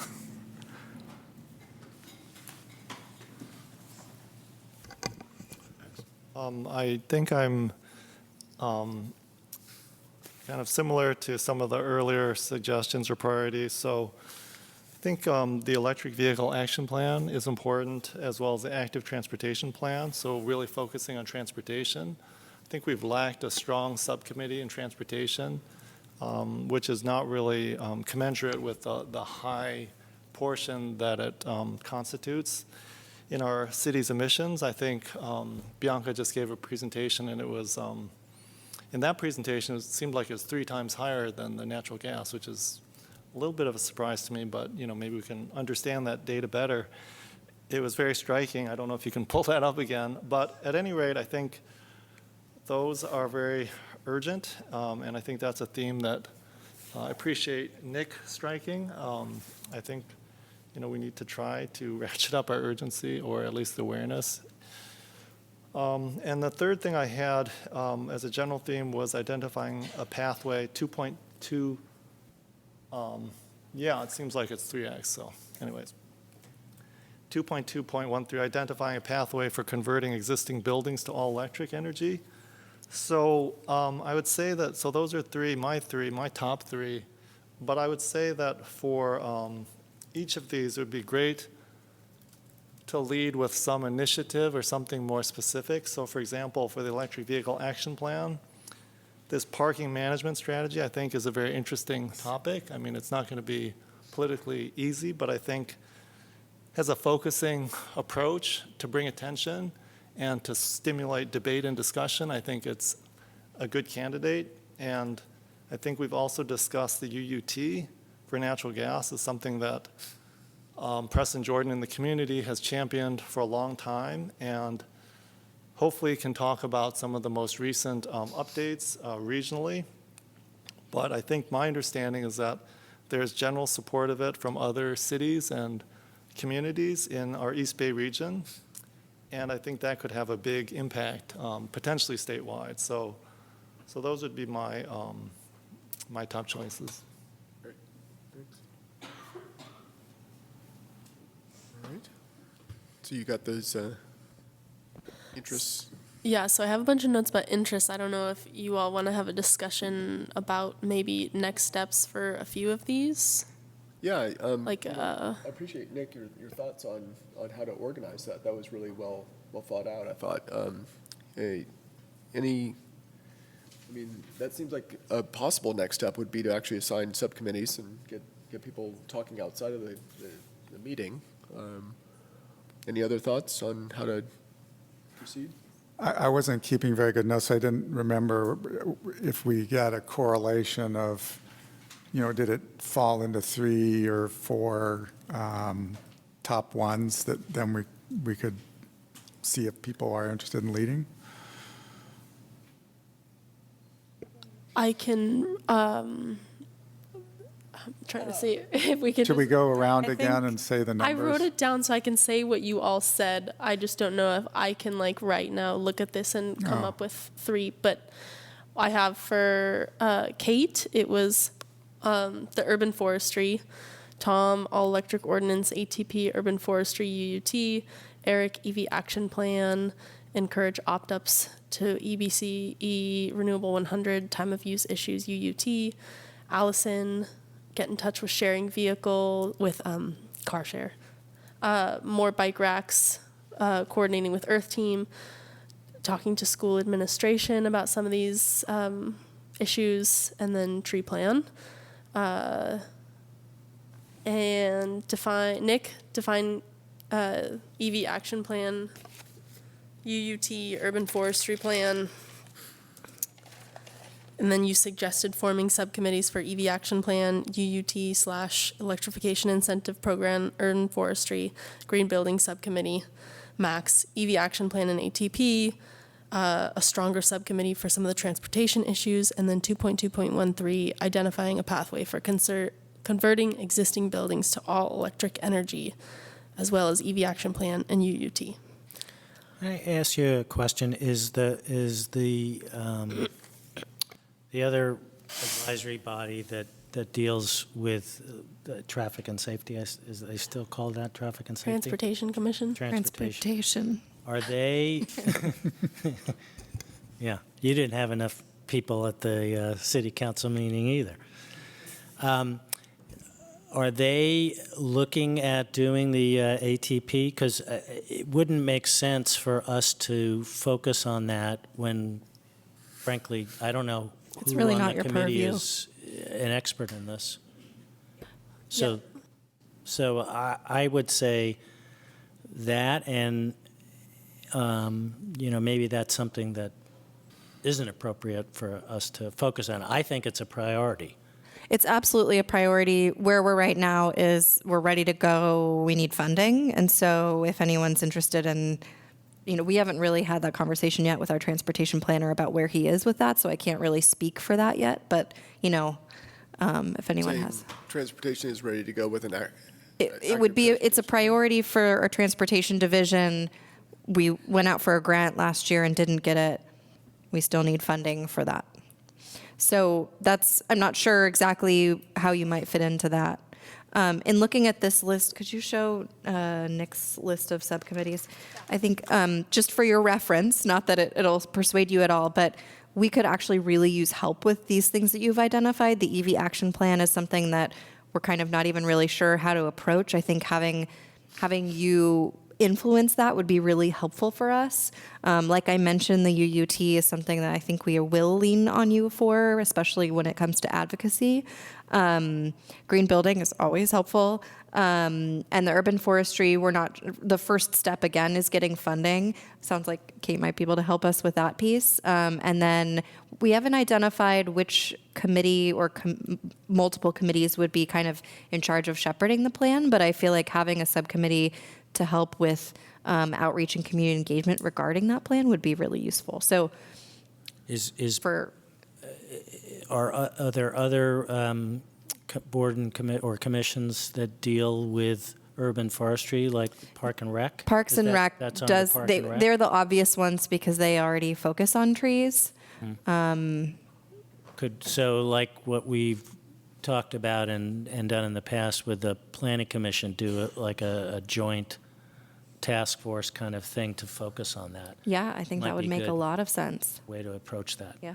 I think I'm kind of similar to some of the earlier suggestions or priorities. So I think the electric vehicle action plan is important, as well as the active transportation plan. So really focusing on transportation. I think we've lacked a strong subcommittee in transportation, which is not really commensurate with the high portion that it constitutes in our city's emissions. I think Bianca just gave a presentation, and it was in that presentation, it seemed like it was 3 times higher than the natural gas, which is a little bit of a surprise to me, but, maybe we can understand that data better. It was very striking. I don't know if you can pull that up again, but at any rate, I think those are very urgent, and I think that's a theme that I appreciate Nick striking. I think, we need to try to ratchet up our urgency, or at least awareness. And the third thing I had as a general theme was identifying a pathway, 2.2. Yeah, it seems like it's 3x, so anyways. 2.2.13, identifying a pathway for converting existing buildings to all-electric energy. So I would say that, so those are my top three. But I would say that for each of these, it would be great to lead with some initiative or something more specific. So for example, for the electric vehicle action plan, this parking management strategy, I think, is a very interesting topic. I mean, it's not going to be politically easy, but I think has a focusing approach to bring attention and to stimulate debate and discussion. I think it's a good candidate. And I think we've also discussed the UUT for natural gas as something that Preston Jordan in the community has championed for a long time, and hopefully can talk about some of the most recent updates regionally. But I think my understanding is that there's general support of it from other cities and communities in our East Bay region, and I think that could have a big impact, potentially statewide. So those would be my my top choices. Great. Thanks. All right. So you got those interests? Yeah, so I have a bunch of notes about interests. I don't know if you all want to have a discussion about maybe next steps for a few of these. Yeah. I appreciate, Nick, your thoughts on how to organize that. That was really well thought out, I thought. I mean, that seems like a possible next step would be to actually assign subcommittees and get people talking outside of the meeting. Any other thoughts on how to proceed? I wasn't keeping very good notes. I didn't remember if we got a correlation of, did it fall into 3 or 4 top ones that then we could see if people are interested in leading? I can, I'm trying to see if we could. Should we go around I again think and say the numbers? I wrote it down so I can say what you all said. I just don't know if I can right now look at this and come up with 3. But I have for Kate, it was the urban forestry. Tom, all electric ordinance, ATP, urban forestry, UUT. Eric, EV action plan. Encourage opt-ups to EBCE, Renewable 100, time of use issues, UUT. Allison, get in touch with sharing vehicle, with car share. More bike racks, coordinating with Earth Team, talking to school administration about some of these issues, and then tree plan. And define EV action plan, UUT, urban forestry plan. And then you suggested forming subcommittees for EV action plan, UUT / electrification incentive program, urban forestry, green building subcommittee, max, EV action plan and ATP, a stronger subcommittee for some of the transportation issues, and then 2.2.13, identifying a pathway for converting existing buildings to all electric energy, as well as EV action plan and UUT. Can I ask you a question? Is the other advisory body that deals with traffic and safety, is they still call that traffic and safety? Transportation Commission? Transportation. Are they, yeah, you didn't have enough people at the city council meeting either. Are they looking at doing the ATP? Because it wouldn't make sense for us to focus on that when, frankly, I don't know It's who really on not the your committee purview. is an expert in this. So I would say that, and maybe that's something that isn't appropriate for us to focus on. I think it's a priority. It's absolutely a priority. Where we're right now is we're ready to go. We need funding. And so if anyone's interested in, we haven't really had that conversation yet with our transportation planner about where he is with that. So I can't really speak for that yet. But, if anyone Saying has. transportation is ready to go with an It would be, it's a priority for our transportation division. We went out for a grant last year and didn't get it. We still need funding for that. So I'm not sure exactly how you might fit into that. In looking at this list, could you show Nick's list of subcommittees? I think just for your reference, not that it'll persuade you at all, but we could actually really use help with these things that you've identified. The EV action plan is something that we're kind of not even really sure how to approach. I think having you influence that would be really helpful for us. Like I mentioned, the UUT is something that I think we will lean on you for, especially when it comes to advocacy. Green building is always helpful. And the urban forestry, the first step again is getting funding. Sounds like Kate might be able to help us with that piece. And then we haven't identified which committee or multiple committees would be kind of in charge of shepherding the plan, but I feel like having a subcommittee to help with outreach and community engagement regarding that plan would be really useful. So are there other board and or commissions that deal with urban forestry, like Park and Rec? Parks and Rec that's does, under Park and Rec? they're the obvious ones because they already focus on trees. So like what we've talked about and done in the past with the Planning Commission, do like a joint task force kind of thing to focus on that. Yeah, I think Might that would be make a good. lot of sense. Way to approach that. Yeah.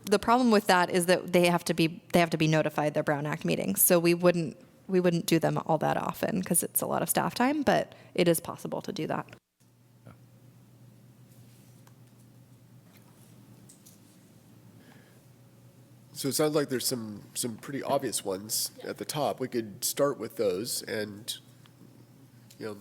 The problem with that is that they have to be notified their Brown Act meetings. So we wouldn't do them all that often because it's a lot of staff time, but it is possible to do that. So it sounds like there's some pretty obvious ones at the top. We could start with those and,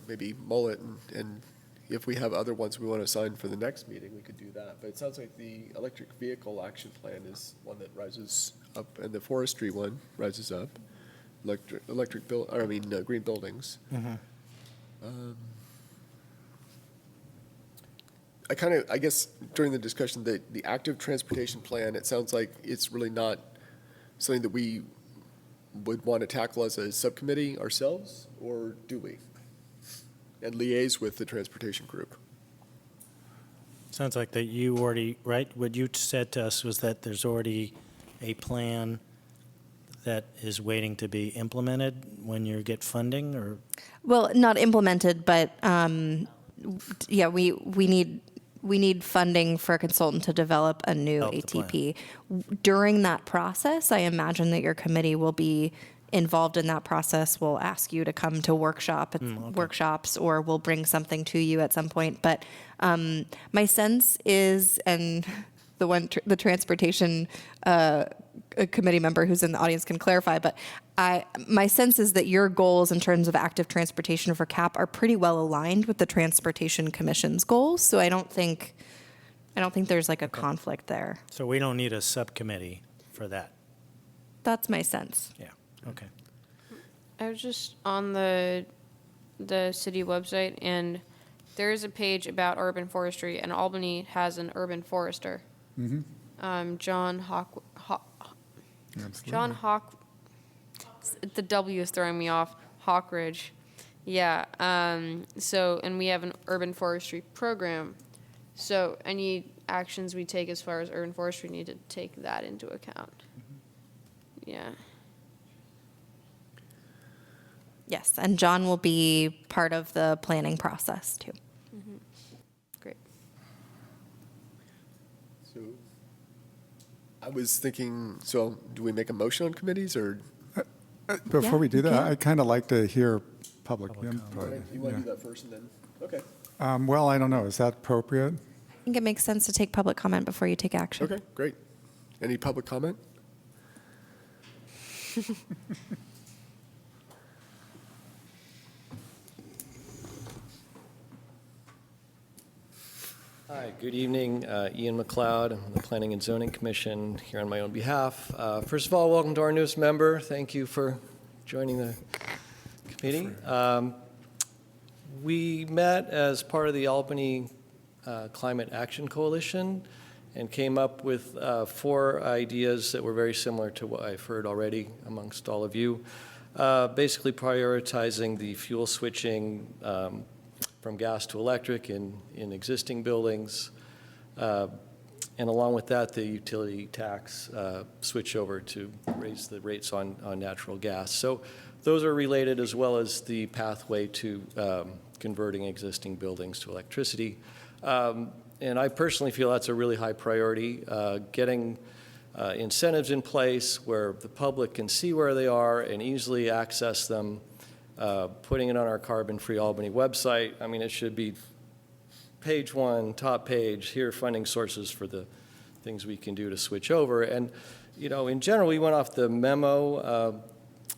maybe mull it, and if we have other ones we want to assign for the next meeting, we could do that. But it sounds like the electric vehicle action plan is one that rises up, and the forestry one rises up. Green buildings. I guess during the discussion, the active transportation plan, it sounds like it's really not something that we would want to tackle as a subcommittee ourselves, or do we? And liaise with the transportation group. Sounds like that you already, right? What you said to us was that there's already a plan that is waiting to be implemented when you get funding, or? Well, not implemented, but yeah, we need funding for a consultant to develop a new ATP. During that process, I imagine that your committee will be involved in that process. We'll ask you to come to workshops, or we'll bring something to you at some point. But my sense is, and the transportation committee member who's in the audience can clarify, but my sense is that your goals in terms of active transportation for CAP are pretty well aligned with the Transportation Commission's goals. So I don't think there's like a conflict there. So we don't need a subcommittee for that? That's my sense. Yeah, okay. I was just on the city website, and there is a page about urban forestry, and Albany has an urban forester. John Hawk, the W is throwing me off, Hawkridge. Yeah, and we have an urban forestry program. So any actions we take as far as urban forestry need to take that into account. Yeah. Yes, and John will be part of the planning process too. Great. So I was thinking, do we make a motion on committees, or? Before we do that, I'd kind of like to hear public input. You want to do that first and then? Okay. Well, I don't know. Is that appropriate? I think it makes sense to take public comment before you take action. Okay, great. Any public comment? Hi, good evening. Ian McLeod, I'm the Planning and Zoning Commission here on my own behalf. First of all, welcome to our newest member. Thank you for joining the committee. We met as part of the Albany Climate Action Coalition and came up with 4 ideas that were very similar to what I've heard already amongst all of you. Basically prioritizing the fuel switching from gas to electric in existing buildings. And along with that, the utility tax switch over to raise the rates on natural gas. So those are related, as well as the pathway to converting existing buildings to electricity. And I personally feel that's a really high priority, getting incentives in place where the public can see where they are and easily access them, putting it on our Carbon-Free Albany website. I mean, it should be page 1, top page, here are funding sources for the things we can do to switch over. And, you know, in general, we went off the memo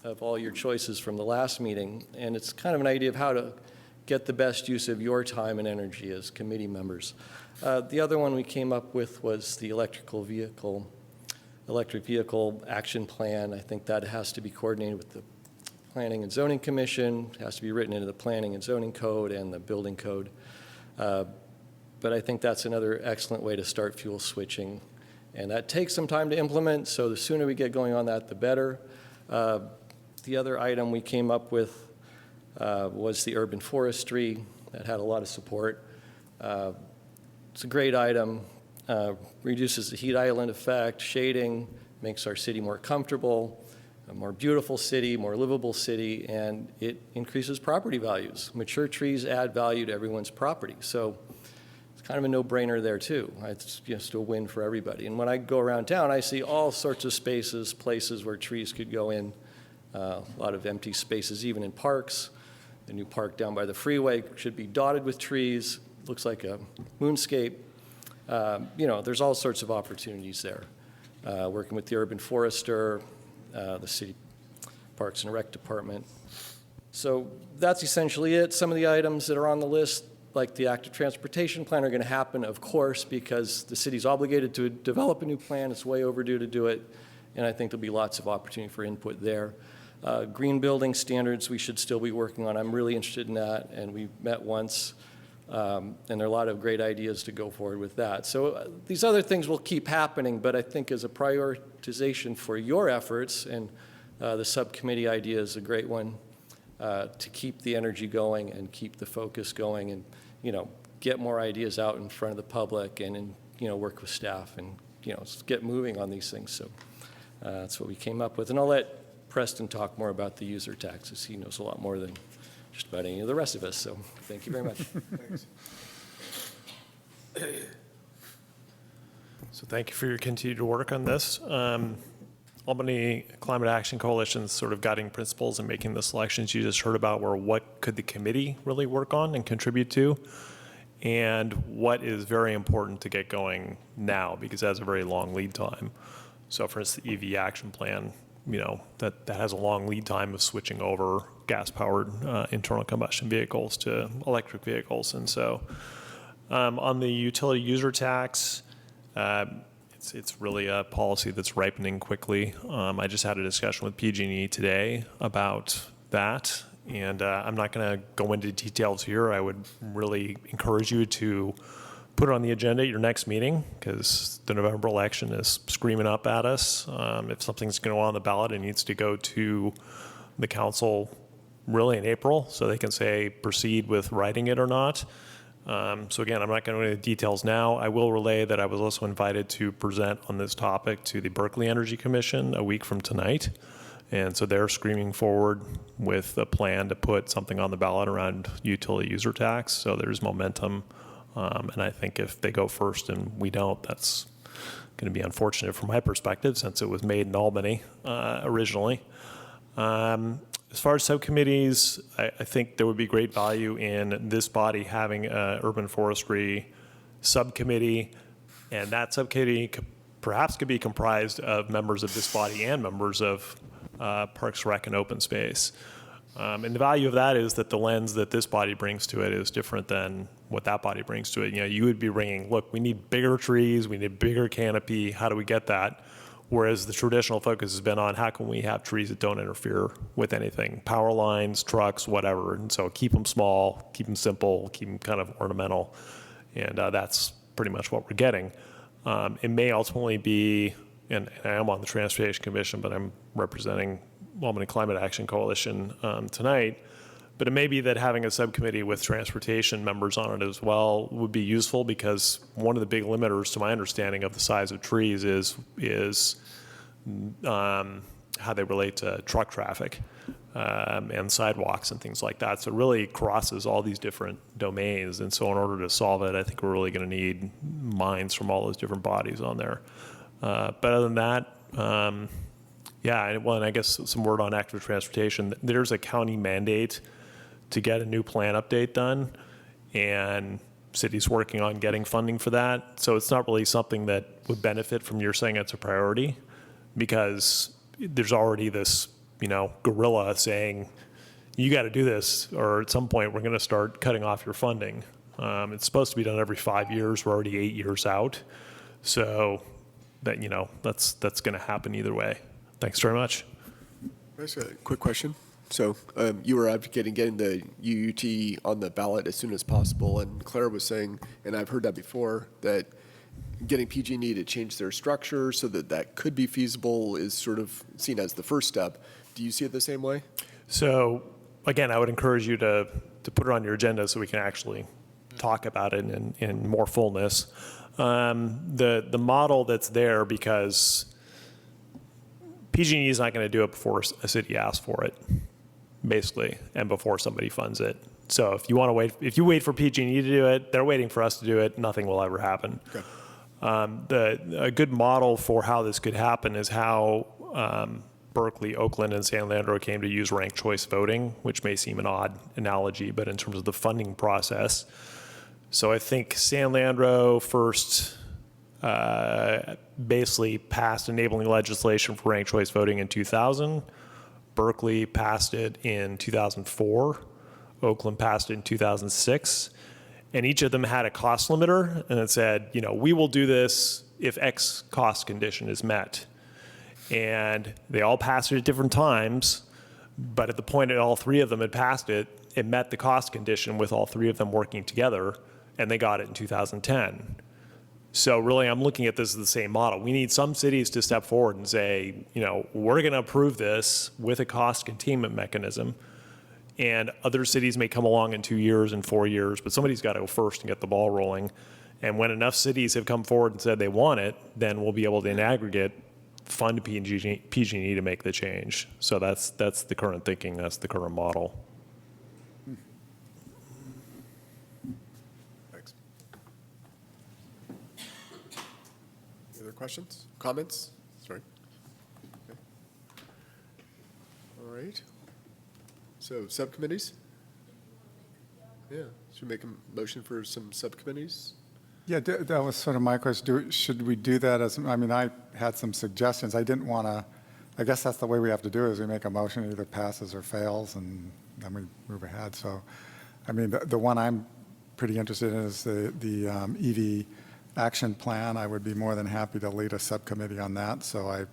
of all your choices from the last meeting, and it's kind of an idea of how to get the best use of your time and energy as committee members. The other one we came up with was the electric vehicle action plan. I think that has to be coordinated with the Planning and Zoning Commission. It has to be written into the Planning and Zoning Code and the Building Code. But I think that's another excellent way to start fuel switching. And that takes some time to implement, so the sooner we get going on that, the better. The other item we came up with was the urban forestry. That had a lot of support. It's a great item. Reduces the heat island effect, shading, makes our city more comfortable, a more beautiful city, more livable city, and it increases property values. Mature trees add value to everyone's property. So it's kind of a no-brainer there too. It's just a win for everybody. And when I go around town, I see all sorts of spaces, places where trees could go in, a lot of empty spaces, even in parks. The new park down by the freeway should be dotted with trees. Looks like a moonscape. You know, there's all sorts of opportunities there. Working with the urban forester, the city parks and rec department. So that's essentially it. Some of the items that are on the list, like the active transportation plan, are going to happen, of course, because the city's obligated to develop a new plan. It's way overdue to do it, and I think there'll be lots of opportunity for input there. Green building standards we should still be working on. I'm really interested in that, and we met once. And there are a lot of great ideas to go forward with that. So these other things will keep happening, but I think as a prioritization for your efforts, and the subcommittee idea is a great one, to keep the energy going and keep the focus going and, you know, get more ideas out in front of the public and you know, work with staff and, you know, get moving on these things. So that's what we came up with. And I'll let Preston talk more about the user taxes. He knows a lot more than just about any of the rest of us, so thank you very much. Thanks. So thank you for your continued work on this. Albany Climate Action Coalition's sort of guiding principles in making the selections you just heard about were what could the committee really work on and contribute to, and what is very important to get going now, because it has a very long lead time. So for instance, the EV action plan, you know, that has a long lead time of switching over gas-powered internal combustion vehicles to electric vehicles. And so on the utility user tax, it's really a policy that's ripening quickly. I just had a discussion with PG&E today about that, and I'm not going to go into details here. I would really encourage you to put it on the agenda at your next meeting, because the November election is screaming up at us. If something's going to go on the ballot, it needs to go to the council really in April, so they can say proceed with writing it or not. So again, I'm not going to go into details now. I will relay that I was also invited to present on this topic to the Berkeley Energy Commission a week from tonight. And so they're screaming forward with a plan to put something on the ballot around utility user tax. So there's momentum. And I think if they go first and we don't, that's going to be unfortunate from my perspective, since it was made in Albany originally. As far as subcommittees, I think there would be great value in this body having an urban forestry subcommittee, and that subcommittee perhaps could be comprised of members of this body and members of Parks, Rec, and Open Space. And the value of that is that the lens that this body brings to it is different than what that body brings to it. You know, you would be bringing, look, we need bigger trees, we need bigger canopy, how do we get that? Whereas the traditional focus has been on how can we have trees that don't interfere with anything, power lines, trucks, whatever. And so keep them small, keep them simple, keep them kind of ornamental. And that's pretty much what we're getting. It may ultimately be, and I am on the Transportation Commission, but I'm representing Albany Climate Action Coalition tonight, but it may be that having a subcommittee with transportation members on it as well would be useful, because one of the big limiters to my understanding of the size of trees is how they relate to truck traffic and sidewalks and things like that. So it really crosses all these different domains. And so in order to solve it, I think we're really going to need minds from all those different bodies on there. But other than that, yeah, well, and I guess some word on active transportation. There's a county mandate to get a new plan update done, and city's working on getting funding for that. So it's not really something that would benefit from your saying it's a priority, because there's already this, you know, gorilla saying, you got to do this, or at some point we're going to start cutting off your funding. It's supposed to be done every 5 years. We're already 8 years out. So that, you know, that's going to happen either way. Thanks very much. Just a quick question. So you were advocating getting the UUT on the ballot as soon as possible, and Claire was saying, and I've heard that before, that getting PG&E to change their structure so that that could be feasible is sort of seen as the first step. Do you see it the same way? So again, I would encourage you to put it on your agenda so we can actually talk about it in more fullness. The model that's there, because PG&E is not going to do it before a city asks for it, basically, and before somebody funds it. So if you want to wait, if you wait for PG&E to do it, they're waiting for us to do it. Nothing will ever happen. Okay. A good model for how this could happen is how Berkeley, Oakland, and San Leandro came to use ranked choice voting, which may seem an odd analogy, but in terms of the funding process. So I think San Leandro first basically passed enabling legislation for ranked choice voting in 2000. Berkeley passed it in 2004. Oakland passed it in 2006. And each of them had a cost limiter, and it said, you know, we will do this if X cost condition is met. And they all passed it at different times, but at the point that all three of them had passed it, it met the cost condition with all three of them working together, and they got it in 2010. So really, I'm looking at this as the same model. We need some cities to step forward and say, you know, we're going to approve this with a cost containment mechanism, and other cities may come along in 2 years and 4 years, but somebody's got to go first and get the ball rolling. And when enough cities have come forward and said they want it, then we'll be able to, in aggregate, fund PG&E to make the change. So that's the current thinking. That's the current model. Thanks. Any other questions, comments? Sorry. Okay. All right. So subcommittees? Yeah. Should we make a motion for some subcommittees? Yeah, that was sort of my question. Should we do that as, I mean, I had some suggestions. I didn't want to, I guess that's the way we have to do it, is we make a motion, it either passes or fails, and then we move ahead. So, I mean, the one I'm pretty interested in is the EV action plan. I would be more than happy to lead a subcommittee on that. So I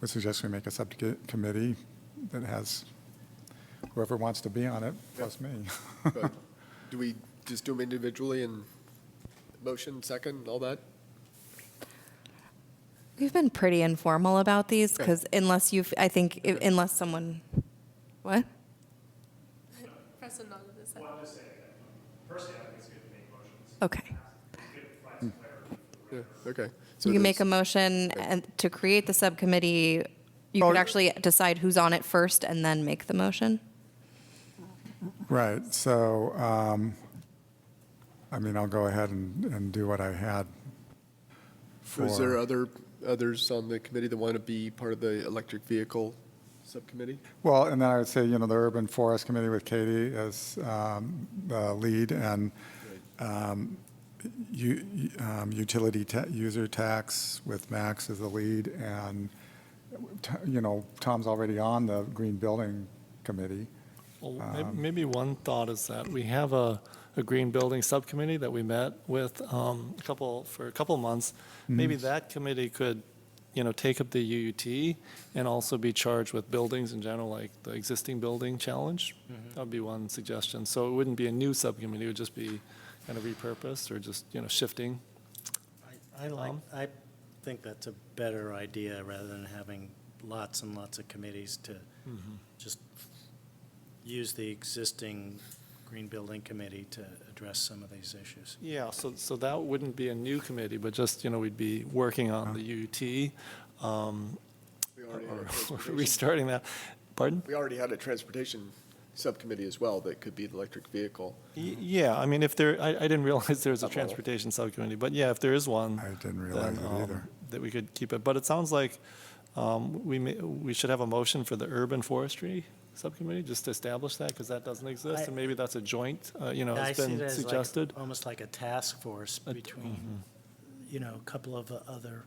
would suggest we make a subcommittee that has whoever wants to be on it, plus me. But do we just do them individually and motion, second, all that? We've been pretty informal about these, because unless you've, I think, unless someone, what? Press a nod to this side. Well, I'm just saying that personally, I think it's good to make motions. Okay. Yeah, okay. So You can make there's- a motion and to create the subcommittee. You could actually decide who's on it first and then make the motion. Right, so, I mean, I'll go ahead and do what I had for. Is there others on the committee that want to be part of the electric vehicle subcommittee? Well, and then I would say, you know, the Urban Forest Committee with Katie as the lead, and utility user tax with Max as the lead, and, you know, Tom's already on the Green Building Committee. Well, maybe one thought is that we have a green building subcommittee that we met with for a couple months. Maybe that committee could, take up the UUT and also be charged with buildings in general, like the existing building challenge. That would be one suggestion. So it wouldn't be a new subcommittee, it would just be kind of repurposed or just, shifting. I think that's a better idea rather than having lots and lots of committees to just use the existing Green Building Committee to address some of these issues. Yeah, so that wouldn't be a new committee, but just, we'd be working on the UUT. We already had a Or transportation- restarting that. Pardon? We already had a transportation subcommittee as well that could be the electric vehicle. Yeah, I mean, if there, I didn't realize there was a Not all. transportation subcommittee, but yeah, if there is one. I didn't realize then, it either. That we could keep it, but it sounds like we should have a motion for the urban forestry subcommittee, just to establish that, because that doesn't exist, and maybe that's a joint, I it's see been it as like suggested. almost like a task force between, a couple of other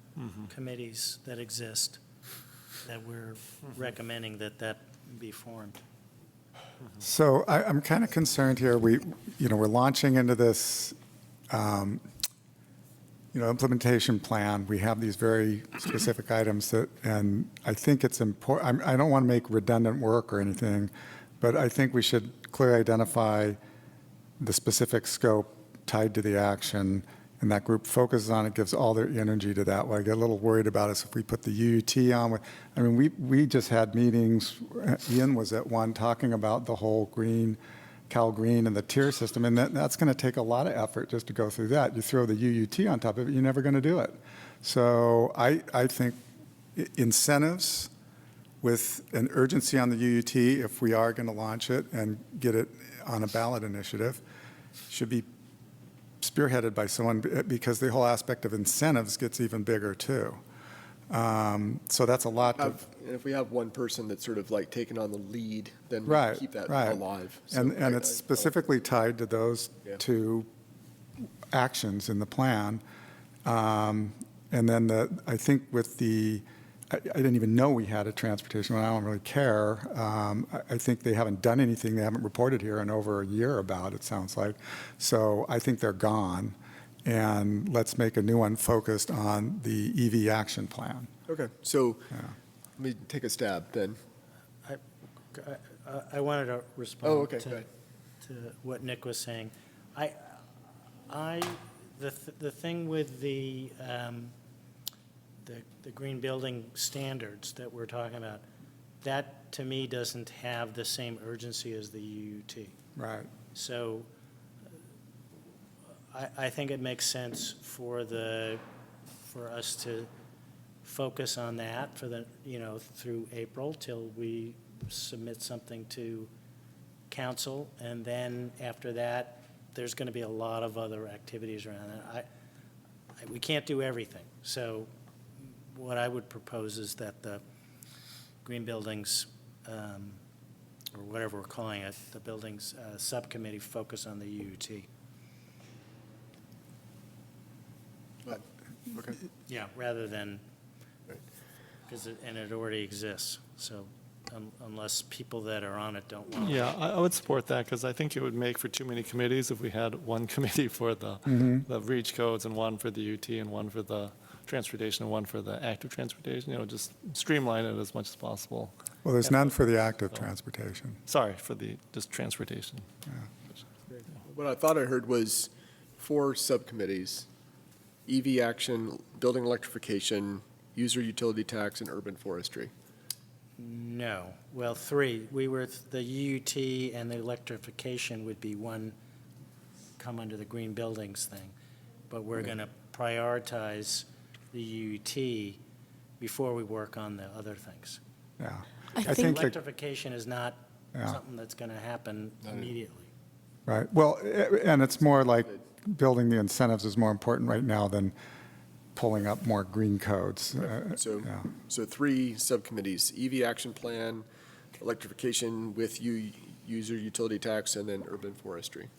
committees that exist that we're recommending that be formed. So I'm kind of concerned here. We're launching into this, implementation plan. We have these very specific items and I think it's important. I don't want to make redundant work or anything, but I think we should clearly identify the specific scope tied to the action, and that group focuses on it, gives all their energy to that. What I get a little worried about is if we put the UUT on. I mean, we just had meetings. Ian was at one talking about the whole Cal Green and the tier system, and that's going to take a lot of effort just to go through that. You throw the UUT on top of it, you're never going to do it. So I think incentives with an urgency on the UUT, if we are going to launch it and get it on a ballot initiative, should be spearheaded by someone, because the whole aspect of incentives gets even bigger too. So that's a lot to. And if we have one person that's sort of like taking on the lead, then we Right, can keep that right. alive. So And I- it's I- specifically tied to those Yeah. two actions in the plan. And then I think with I didn't even know we had a transportation one. I don't really care. I think they haven't done anything. They haven't reported here in over a year about it, sounds like. So I think they're gone. And let's make a new one focused on the EV action plan. Okay, so Yeah. let me take a stab then. I wanted to respond Oh, okay, go ahead. to what Nick was saying. The thing with the green building standards that we're talking about, that to me doesn't have the same urgency as the UUT. Right. So I think it makes sense for us to focus on that through April till we submit something to council. And then after that, there's going to be a lot of other activities around that. We can't do everything. So what I would propose is that the green buildings, or whatever we're calling it, the buildings subcommittee focus on the UUT. But, okay. Yeah, rather than, Right. and it already exists, so unless people that are on it don't want. Yeah, I would support that, because I think it would make for too many committees if we had one committee for the REACH codes and one for the UT and one for the transportation and one for the active transportation, just streamline it as much as possible. Well, there's none for the active transportation. Sorry, for just transportation. What I thought I heard was 4 subcommittees: EV action, building electrification, user utility tax, and urban forestry. No, well, 3. The UUT and the electrification would be one, come under the green buildings thing, but we're going to prioritize the UUT before we work on the other things. Yeah. I I think think that, Electrification is not Yeah. something that's going to happen immediately. right. Well, and it's more like building the incentives is more important right now than pulling up more green codes. So, Yeah. so 3 subcommittees: EV action plan, electrification with user utility tax, and then urban forestry.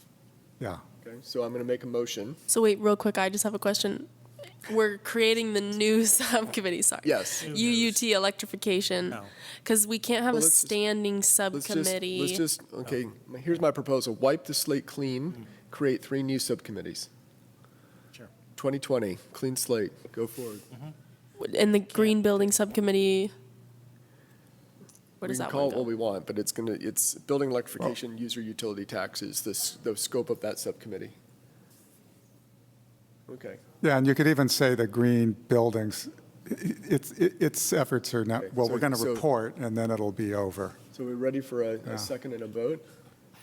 Yeah. Okay, so I'm going to make a motion. So wait, real quick, I just have a question. we're creating the new subcommittee, sorry. Yes. UUT electrification, No. because we can't have Well, a let's just- standing Let's subcommittee. just, okay, here's my proposal. Wipe the slate clean, create 3 new subcommittees. Sure. 2020, clean slate, go forward. And the green building subcommittee, what We does can that call one it what go? we want, but it's building electrification, user utility taxes, the scope of that subcommittee. Okay. Yeah, and you could even say the green buildings, its efforts are not, Okay, well, we're going to so- report, and then it'll be over. So we're ready for Yeah. a second and a vote?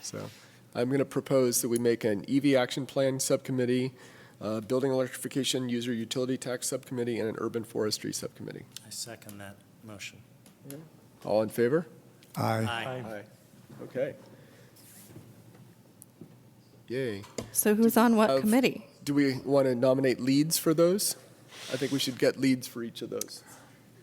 So I'm going to propose that we make an EV action plan subcommittee, building electrification, user utility tax subcommittee, and an urban forestry subcommittee. I second that motion. All in favor? Aye. Aye. Okay. Yay. So who's on what Of- committee? Do we want to nominate leads for those? I think we should get leads for each of those.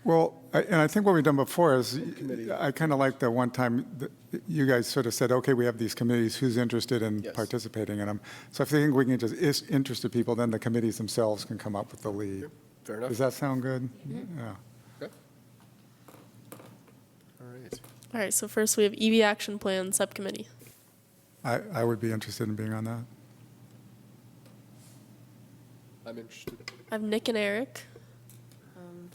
Well, and I think what we've done before is, Subcommittee. I kind of like the one time that you guys sort of said, okay, we have these committees, who's interested in Yes. participating in them? So if they think we can just, interested people, then the committees themselves can come up with the lead. Fair enough? Does that sound good? Yeah. Okay. All right. All right, so first we have EV action plan subcommittee. I would be interested in being on that. I'm interested. I have Nick and Eric.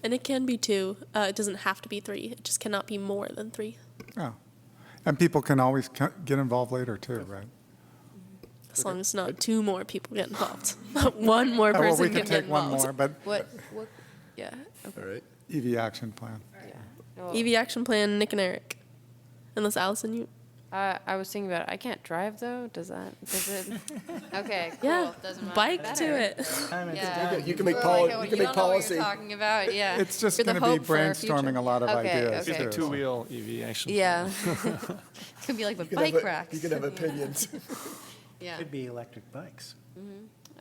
And it can be 2. It doesn't have to be 3. It just cannot be more than 3, Yeah. And people can always get involved later, too, right? as long as not 2 more people get involved. One more Oh, well, person we can could get take one involved. more, but What, yeah. All right. EV action plan. Well, EV action plan, Nick and Eric. Unless Allison, you. I was thinking about it. I can't drive though. Does it? Okay, cool. Yeah, Doesn't matter. bike Better. to it. Yeah. You can make We're poli- like, you oh, can don't make know policy. what you're talking about. Yeah. It's just You're the going to be hope for our future. brainstorming a lot of Okay, ideas, okay. too. Two-wheel EV action. Yeah. It's gonna be like the You can have bike a- racks. You can have opinions. Yeah. Could be electric bikes.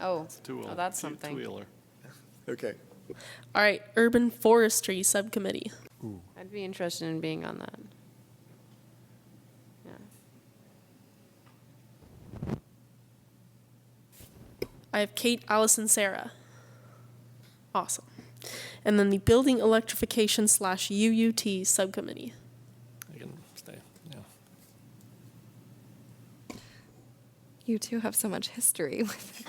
Oh. Two-wheel. Oh, that's something. Two-wheeler. Okay. All right, urban forestry subcommittee. I'd be interested in being on that. Yeah. I have Kate, Allison, Sarah. Awesome. And then the building electrification / UUT subcommittee. I can stay, yeah. You two have so much history with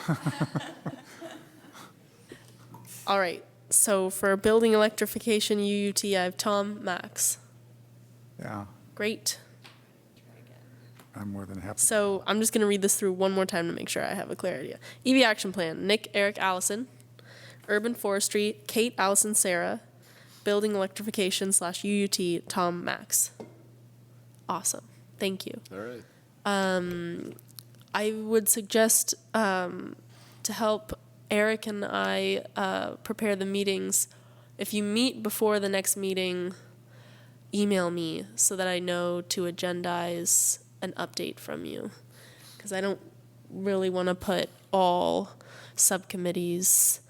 All right, so for building electrification UUT, I have Tom, Max. Yeah, Great. I'm more than happy. So I'm just going to read this through one more time to make sure I have a clear idea. EV action plan, Nick, Eric, Allison. Urban forestry, Kate, Allison, Sarah. Building electrification / UUT, Tom, Max. Awesome. Thank you. All right. I would suggest to help Eric and I prepare the meetings, if you meet before the next meeting, email me so that I know to agendize an update from you. Because I don't really want to put all subcommittees'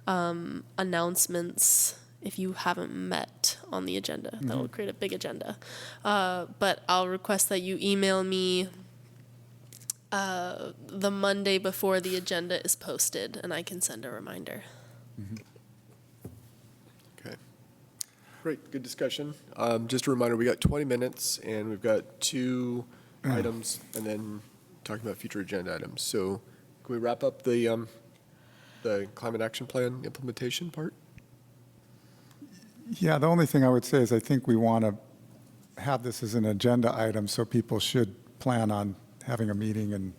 announcements if you haven't met on the agenda. That'll create a big agenda. But I'll request that you email me the Monday before the agenda is posted, and I can send a reminder. Okay. Great, good discussion. Just a reminder, we got 20 minutes, and we've got 2 items, and then talking about future agenda items. So can we wrap up the climate action plan implementation part? Yeah, the only thing I would say is I think we want to have this as an agenda item, so people should plan on having a meeting and,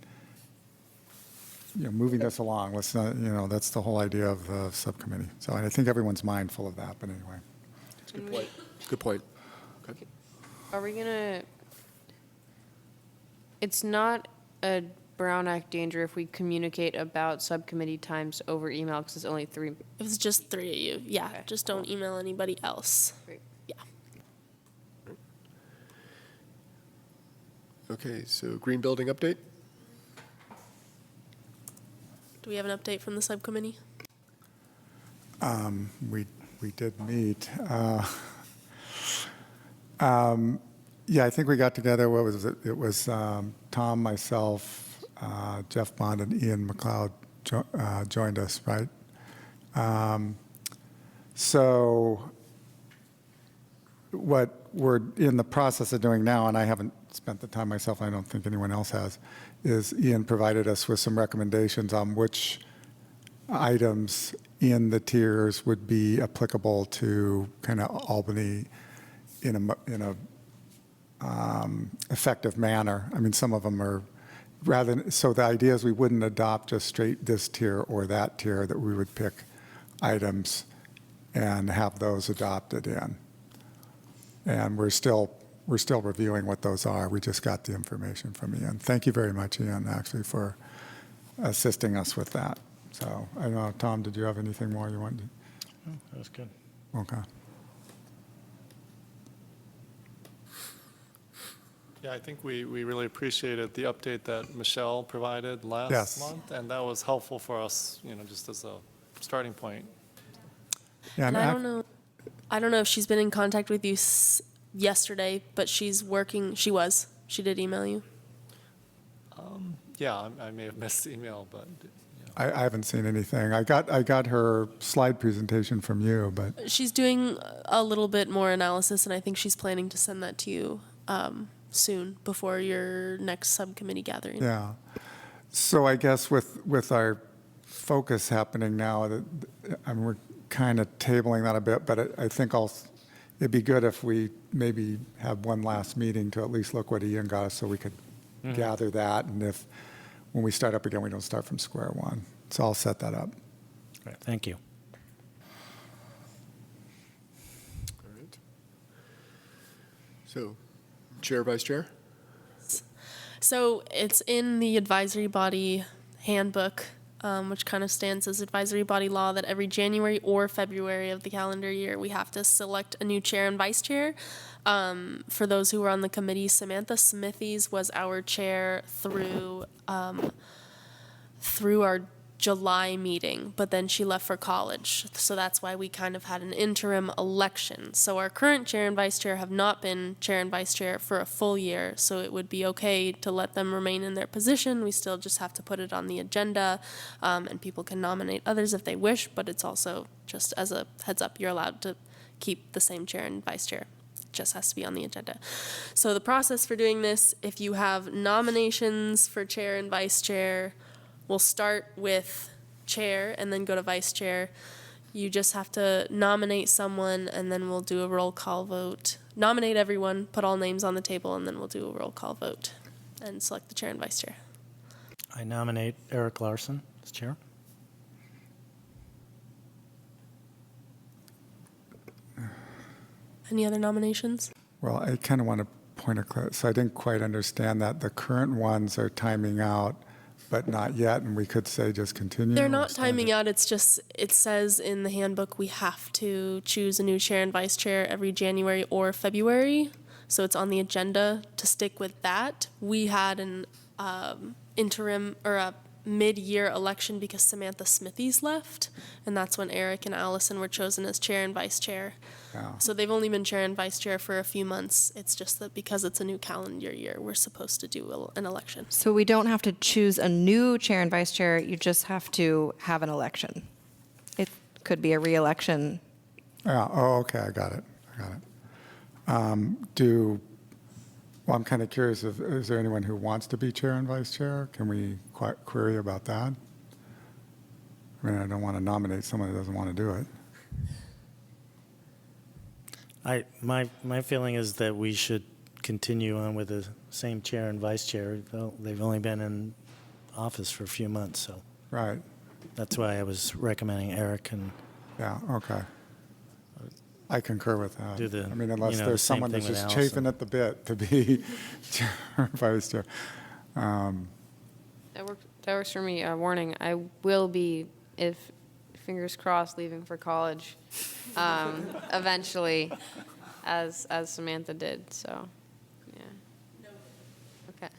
moving this along. Let's not, that's the whole idea of the subcommittee. So I think everyone's mindful of that, but anyway. That's a good point. Good point. Okay. Are we gonna? It's not a Brown Act danger if we communicate about subcommittee times over email because it's only 3. If it's just 3 of you, yeah, Okay, just don't email anybody else. Great. Yeah. Okay, so green building update? Do we have an update from the subcommittee? We did meet. Yeah, I think we got together, what was it? It was Tom, myself, Jeff Bond, and Ian McLeod joined us, right? So what we're in the process of doing now, and I haven't spent the time myself, I don't think anyone else has, is Ian provided us with some recommendations on which items in the tiers would be applicable to kind of Albany in a effective manner. I mean, some of them are so the idea is we wouldn't adopt just straight this tier or that tier, that we would pick items and have those adopted in. And we're still reviewing what those are. We just got the information from Ian. Thank you very much, Ian, actually, for assisting us with that. So I don't know, Tom, did you have anything more you wanted? Oh, that was good. Okay. Yeah, I think we really appreciated the update that Michelle provided last Yes. month, and that was helpful for us, just as a starting point. Yeah, And I don't know if she's been in contact with you yesterday, but she's working. She did email you. Yeah, I may have missed the email, but I haven't seen anything. I got her slide presentation from you, but She's doing a little bit more analysis, and I think she's planning to send that to you soon, before your next subcommittee gathering. yeah. So I guess with our focus happening now, we're kind of tabling that a bit, but I think it'd be good if we maybe have one last meeting to at least look what Ian got us, so we could gather that, and when we start up again, we don't start from square one. So I'll set that up. Great, thank you. All right. So, Chair, Vice Chair? So it's in the advisory body handbook, which kind of stands as advisory body law, that every January or February of the calendar year, we have to select a new chair and vice chair. For those who were on the committee, Samantha Smithies was our chair through our July meeting, but then she left for college. So that's why we kind of had an interim election. So our current chair and vice chair have not been chair and vice chair for a full year. So it would be okay to let them remain in their position. We still just have to put it on the agenda, and people can nominate others if they wish, but it's also just as a heads up, you're allowed to keep the same chair and vice chair. It just has to be on the agenda. So the process for doing this, if you have nominations for chair and vice chair, we'll start with chair and then go to vice chair. You just have to nominate someone, and then we'll do a roll call vote. Nominate everyone, put all names on the table, and then we'll do a roll call vote and select the chair and vice chair. I nominate Eric Larson as chair. Any other nominations? Well, I kind of want to point a so I didn't quite understand that. The current ones are timing out, but not yet, and we could say just continue. They're or not start timing it? out. It's just, it says in the handbook we have to choose a new chair and vice chair every January or February. So it's on the agenda to stick with that. We had an interim or a mid-year election because Samantha Smithies left, and that's when Eric and Allison were chosen as chair and vice chair. Yeah. So they've only been chair and vice chair for a few months. It's just that because it's a new calendar year, we're supposed to do an election. So we don't have to choose a new chair and vice chair, you just have to have an election. It could be a re-election. Yeah, oh, okay, I got it. Well, I'm kind of curious, is there anyone who wants to be chair and vice chair? Can we query about that? I mean, I don't want to nominate someone who doesn't want to do it. My feeling is that we should continue on with the same chair and vice chair. They've only been in office for a few months, so Right, that's why I was recommending Eric and yeah, okay. I concur with that. Do the, I mean, unless the there's same someone thing that's with just Allison. chafing at the bit to be chair or vice chair. That works for me. Warning, I will be, if fingers crossed, leaving for college eventually, as Samantha did. So, yeah. Okay.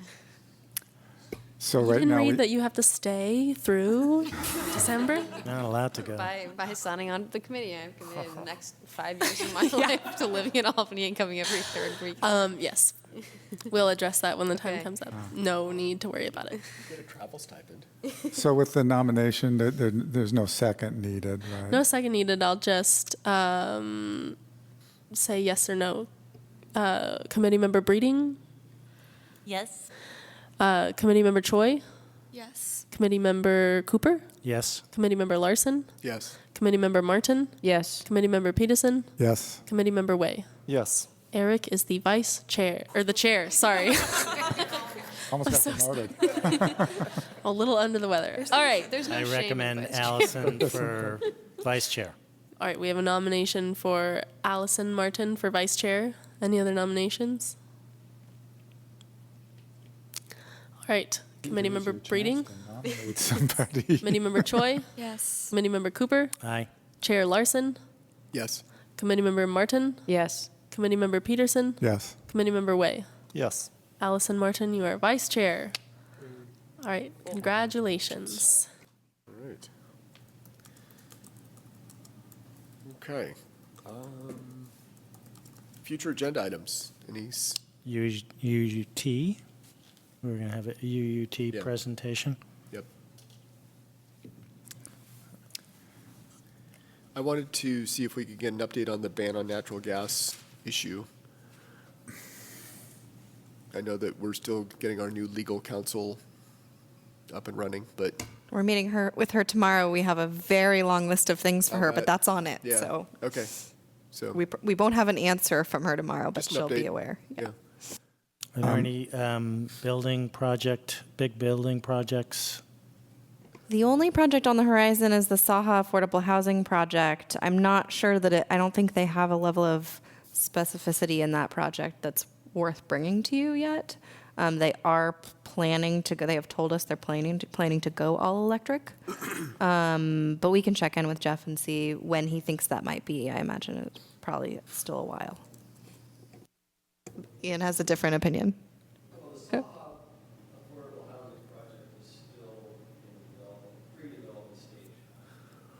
So You right didn't now, read that you have to stay through December? Not allowed to go. By signing on to the committee, I've committed the next 5 years of my life to living in Albany and coming every third week. Yes. We'll address that when the time Okay. comes up. No need to worry about it. Get a travel stipend. so with the nomination, there's no second needed, right? No second needed. I'll just say yes or no. Committee member Breeding, Yes. committee member Choi, Yes. committee member Cooper, Yes. committee member Larson, Yes. committee member Martin, Yes. committee member Peterson, Yes. committee member Way. Yes. Eric is the vice chair, or the chair, sorry. Almost got promoted. A little under the weather. All right. There's no I shame in recommend vice chair. Allison for vice chair. All right, we have a nomination for Allison Martin for vice chair. Any other nominations? All right, committee member Breeding, Nominate somebody. committee member Choi, Yes. committee member Cooper, Aye. chair Larson, Yes. committee member Martin, Yes. committee member Peterson, Yes. committee member Way. Yes. Allison Martin, you are vice chair. All right, congratulations. All right. Okay. Future agenda items. Any? UUT. We're going to have a UUT Yeah. presentation. Yep. I wanted to see if we could get an update on the ban on natural gas issue. I know that we're still getting our new legal counsel up and running, but We're meeting with her tomorrow. We have a very long list of things for her, Alright. but that's on it. yeah. So Okay. So we won't have an answer from her tomorrow, but just an she'll be update. aware. Yeah. Are there any big building projects? The only project on the horizon is the Saha Affordable Housing Project. I'm not sure that I don't think they have a level of specificity in that project that's worth bringing to you yet. They are planning to go, they have told us they're planning to go all electric. But we can check in with Jeff and see when he thinks that might be. I imagine it's probably still a while. Ian has a different opinion. Affordable housing project is still in pre-development stage.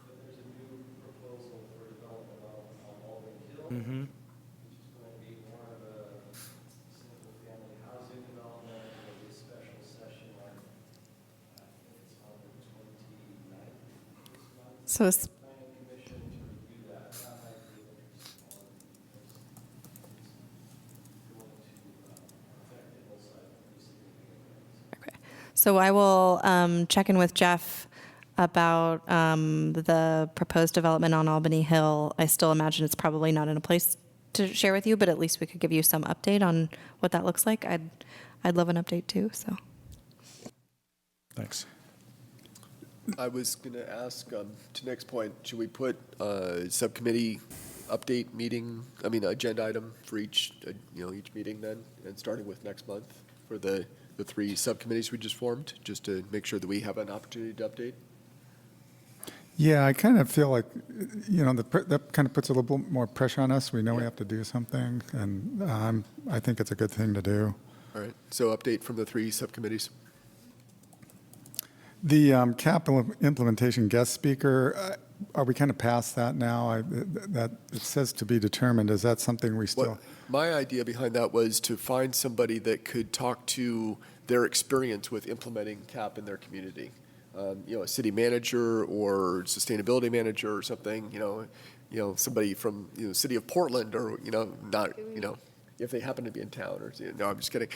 But there's a new proposal for development on Albany Hill, which is going to be more of a single-family housing development. There'll be a special session on, I think it's on the 29th this month. So it's Planning Commission to review that. That might be interesting one because it's going to affect the hillside pretty significantly. okay. So I will check in with Jeff about the proposed development on Albany Hill. I still imagine it's probably not in a place to share with you, but at least we could give you some update on what that looks like. I'd love an update too. So Thanks. I was going to ask, to next point, should we put a subcommittee update meeting, agenda item for each meeting then, and starting with next month for the three subcommittees we just formed, just to make sure that we have an opportunity to update? Yeah, I kind of feel like, that kind of puts a little bit more pressure on us. We know we have to do something, and I think it's a good thing to do. All right, so update from the three subcommittees. The capital implementation guest speaker, are we kind of past that now? That it says to be determined. Is that something we still? My idea behind that was to find somebody that could talk to their experience with implementing CAP in their community. A city manager or sustainability manager or something, somebody from, city of Portland or, not, if they happen to be in town or, no, I'm just kidding.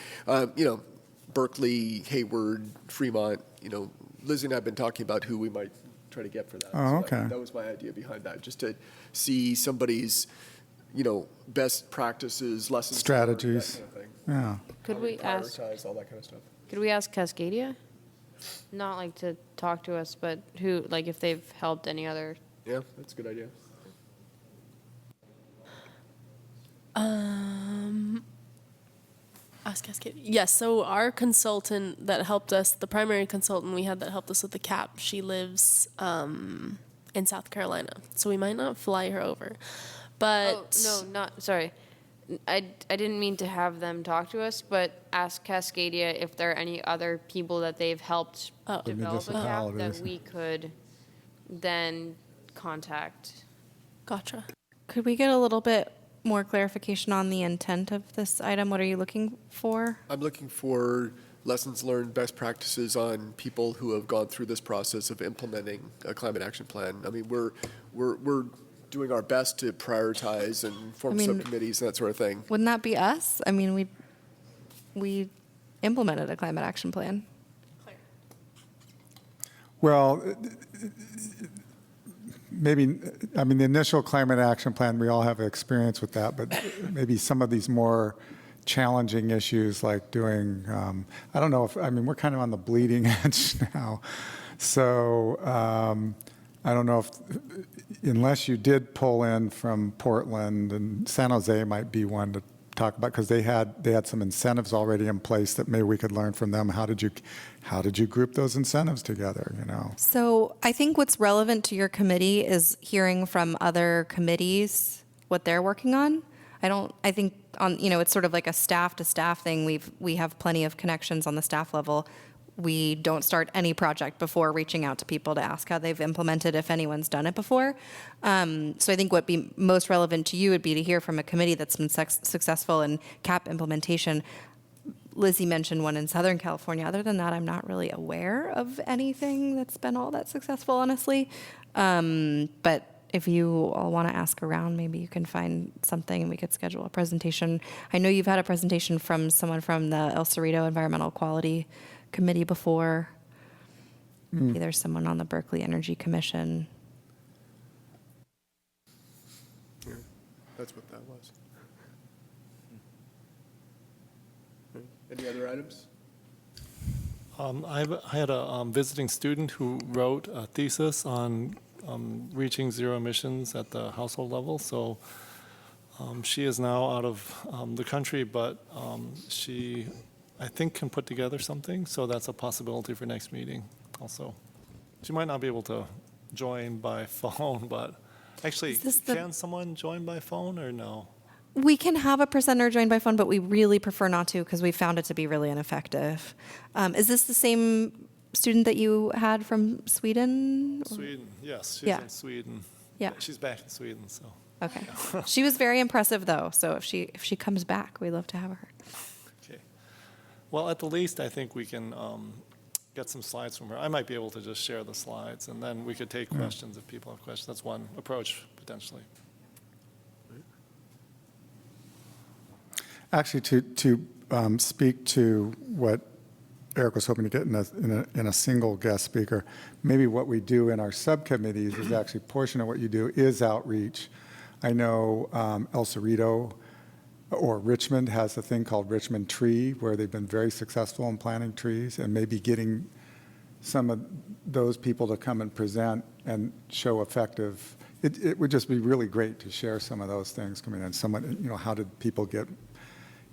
Berkeley, Hayward, Fremont, Lizzie and I have been talking about who we might try to get for that. Oh, So okay. that was my idea behind that, just to see somebody's, best practices, lessons. learned, Strategies. that kind of thing. Yeah. Could How we to ask? prioritize, all that kind of stuff. Could we ask Cascadia? Not like to talk to us, but who, like if they've helped any other. Yeah, that's a good idea. Ask Cascade. Yes, so our consultant that helped us, the primary consultant we had that helped us with the CAP, she lives in South Carolina, so we might not fly her over. But Oh, no, not, sorry. I didn't mean to have them talk to us, but ask Cascadia if there are any other people that they've helped Oh. The develop a cap that municipalities. we could then contact. Gotcha. Could we get a little bit more clarification on the intent of this item? What are you looking for? I'm looking for lessons learned, best practices on people who have gone through this process of implementing a climate action plan. I mean, we're doing our best to prioritize and form I mean- subcommittees and that sort of thing. Wouldn't that be us? I mean, we implemented a climate action plan. Well, maybe, I mean, the initial climate action plan, we all have experience with that, but maybe some of these more challenging issues like doing, I don't know if, I mean, we're kind of on the bleeding edge now. So I don't know if, unless you did pull in from Portland, and San Jose might be one to talk about, because they had some incentives already in place that maybe we could learn from them. How did you group those incentives together, you know? So I think what's relevant to your committee is hearing from other committees what they're working on. I think on, you know, it's sort of like a staff to staff thing. We have plenty of connections on the staff level. We don't start any project before reaching out to people to ask how they've implemented, if anyone's done it before. So I think what'd be most relevant to you would be to hear from a committee that's been successful in CAP implementation. Lizzie mentioned one in Southern California. Other than that, I'm not really aware of anything that's been all that successful, honestly. But if you all want to ask around, maybe you can find something and we could schedule a presentation. I know you've had a presentation from someone from the El Cerrito Environmental Quality Committee before. Maybe there's someone on the Berkeley Energy Commission. Yeah, that's what that was. Any other items? I had a visiting student who wrote a thesis on reaching zero emissions at the household level. So she is now out of the country, but she, I think, can put together something. So that's a possibility for next meeting also. She might not be able to join by phone, but actually, can someone join by phone or no? We can have a presenter join by phone, but we really prefer not to because we found it to be really ineffective. Is this the same student that you had from Sweden? Sweden, yes, she's Yeah. in Sweden. Yeah. She's back in Sweden, so. Okay. She was very impressive, though. So if she comes back, we'd love to have her. Okay. Well, at the least, I think we can get some slides from her. I might be able to just share the slides, and then we could take questions if people have questions. That's one approach, potentially. Actually, to speak to what Eric was hoping to get in a single guest speaker, maybe what we do in our subcommittees is actually portion of what you do is outreach. I know El Cerrito or Richmond has a thing called Richmond Tree, where they've been very successful in planting trees, and maybe getting some of those people to come and present and show effective. It would just be really great to share some of those things coming in. Someone, you know, how did people get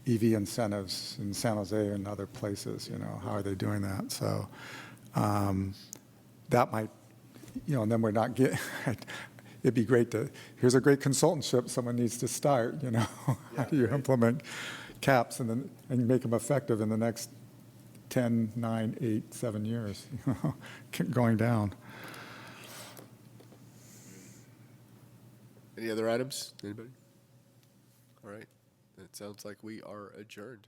EV incentives in San Jose and other places, you know, how are they doing that? So that might, you know, and then we're not getting, it'd be great to, here's a great consultantship someone needs to start, you know, how do you implement caps and make them effective in the next 10, 9, 8, 7 years, you know, going down. Any other items? Anybody? All right. It sounds like we are adjourned.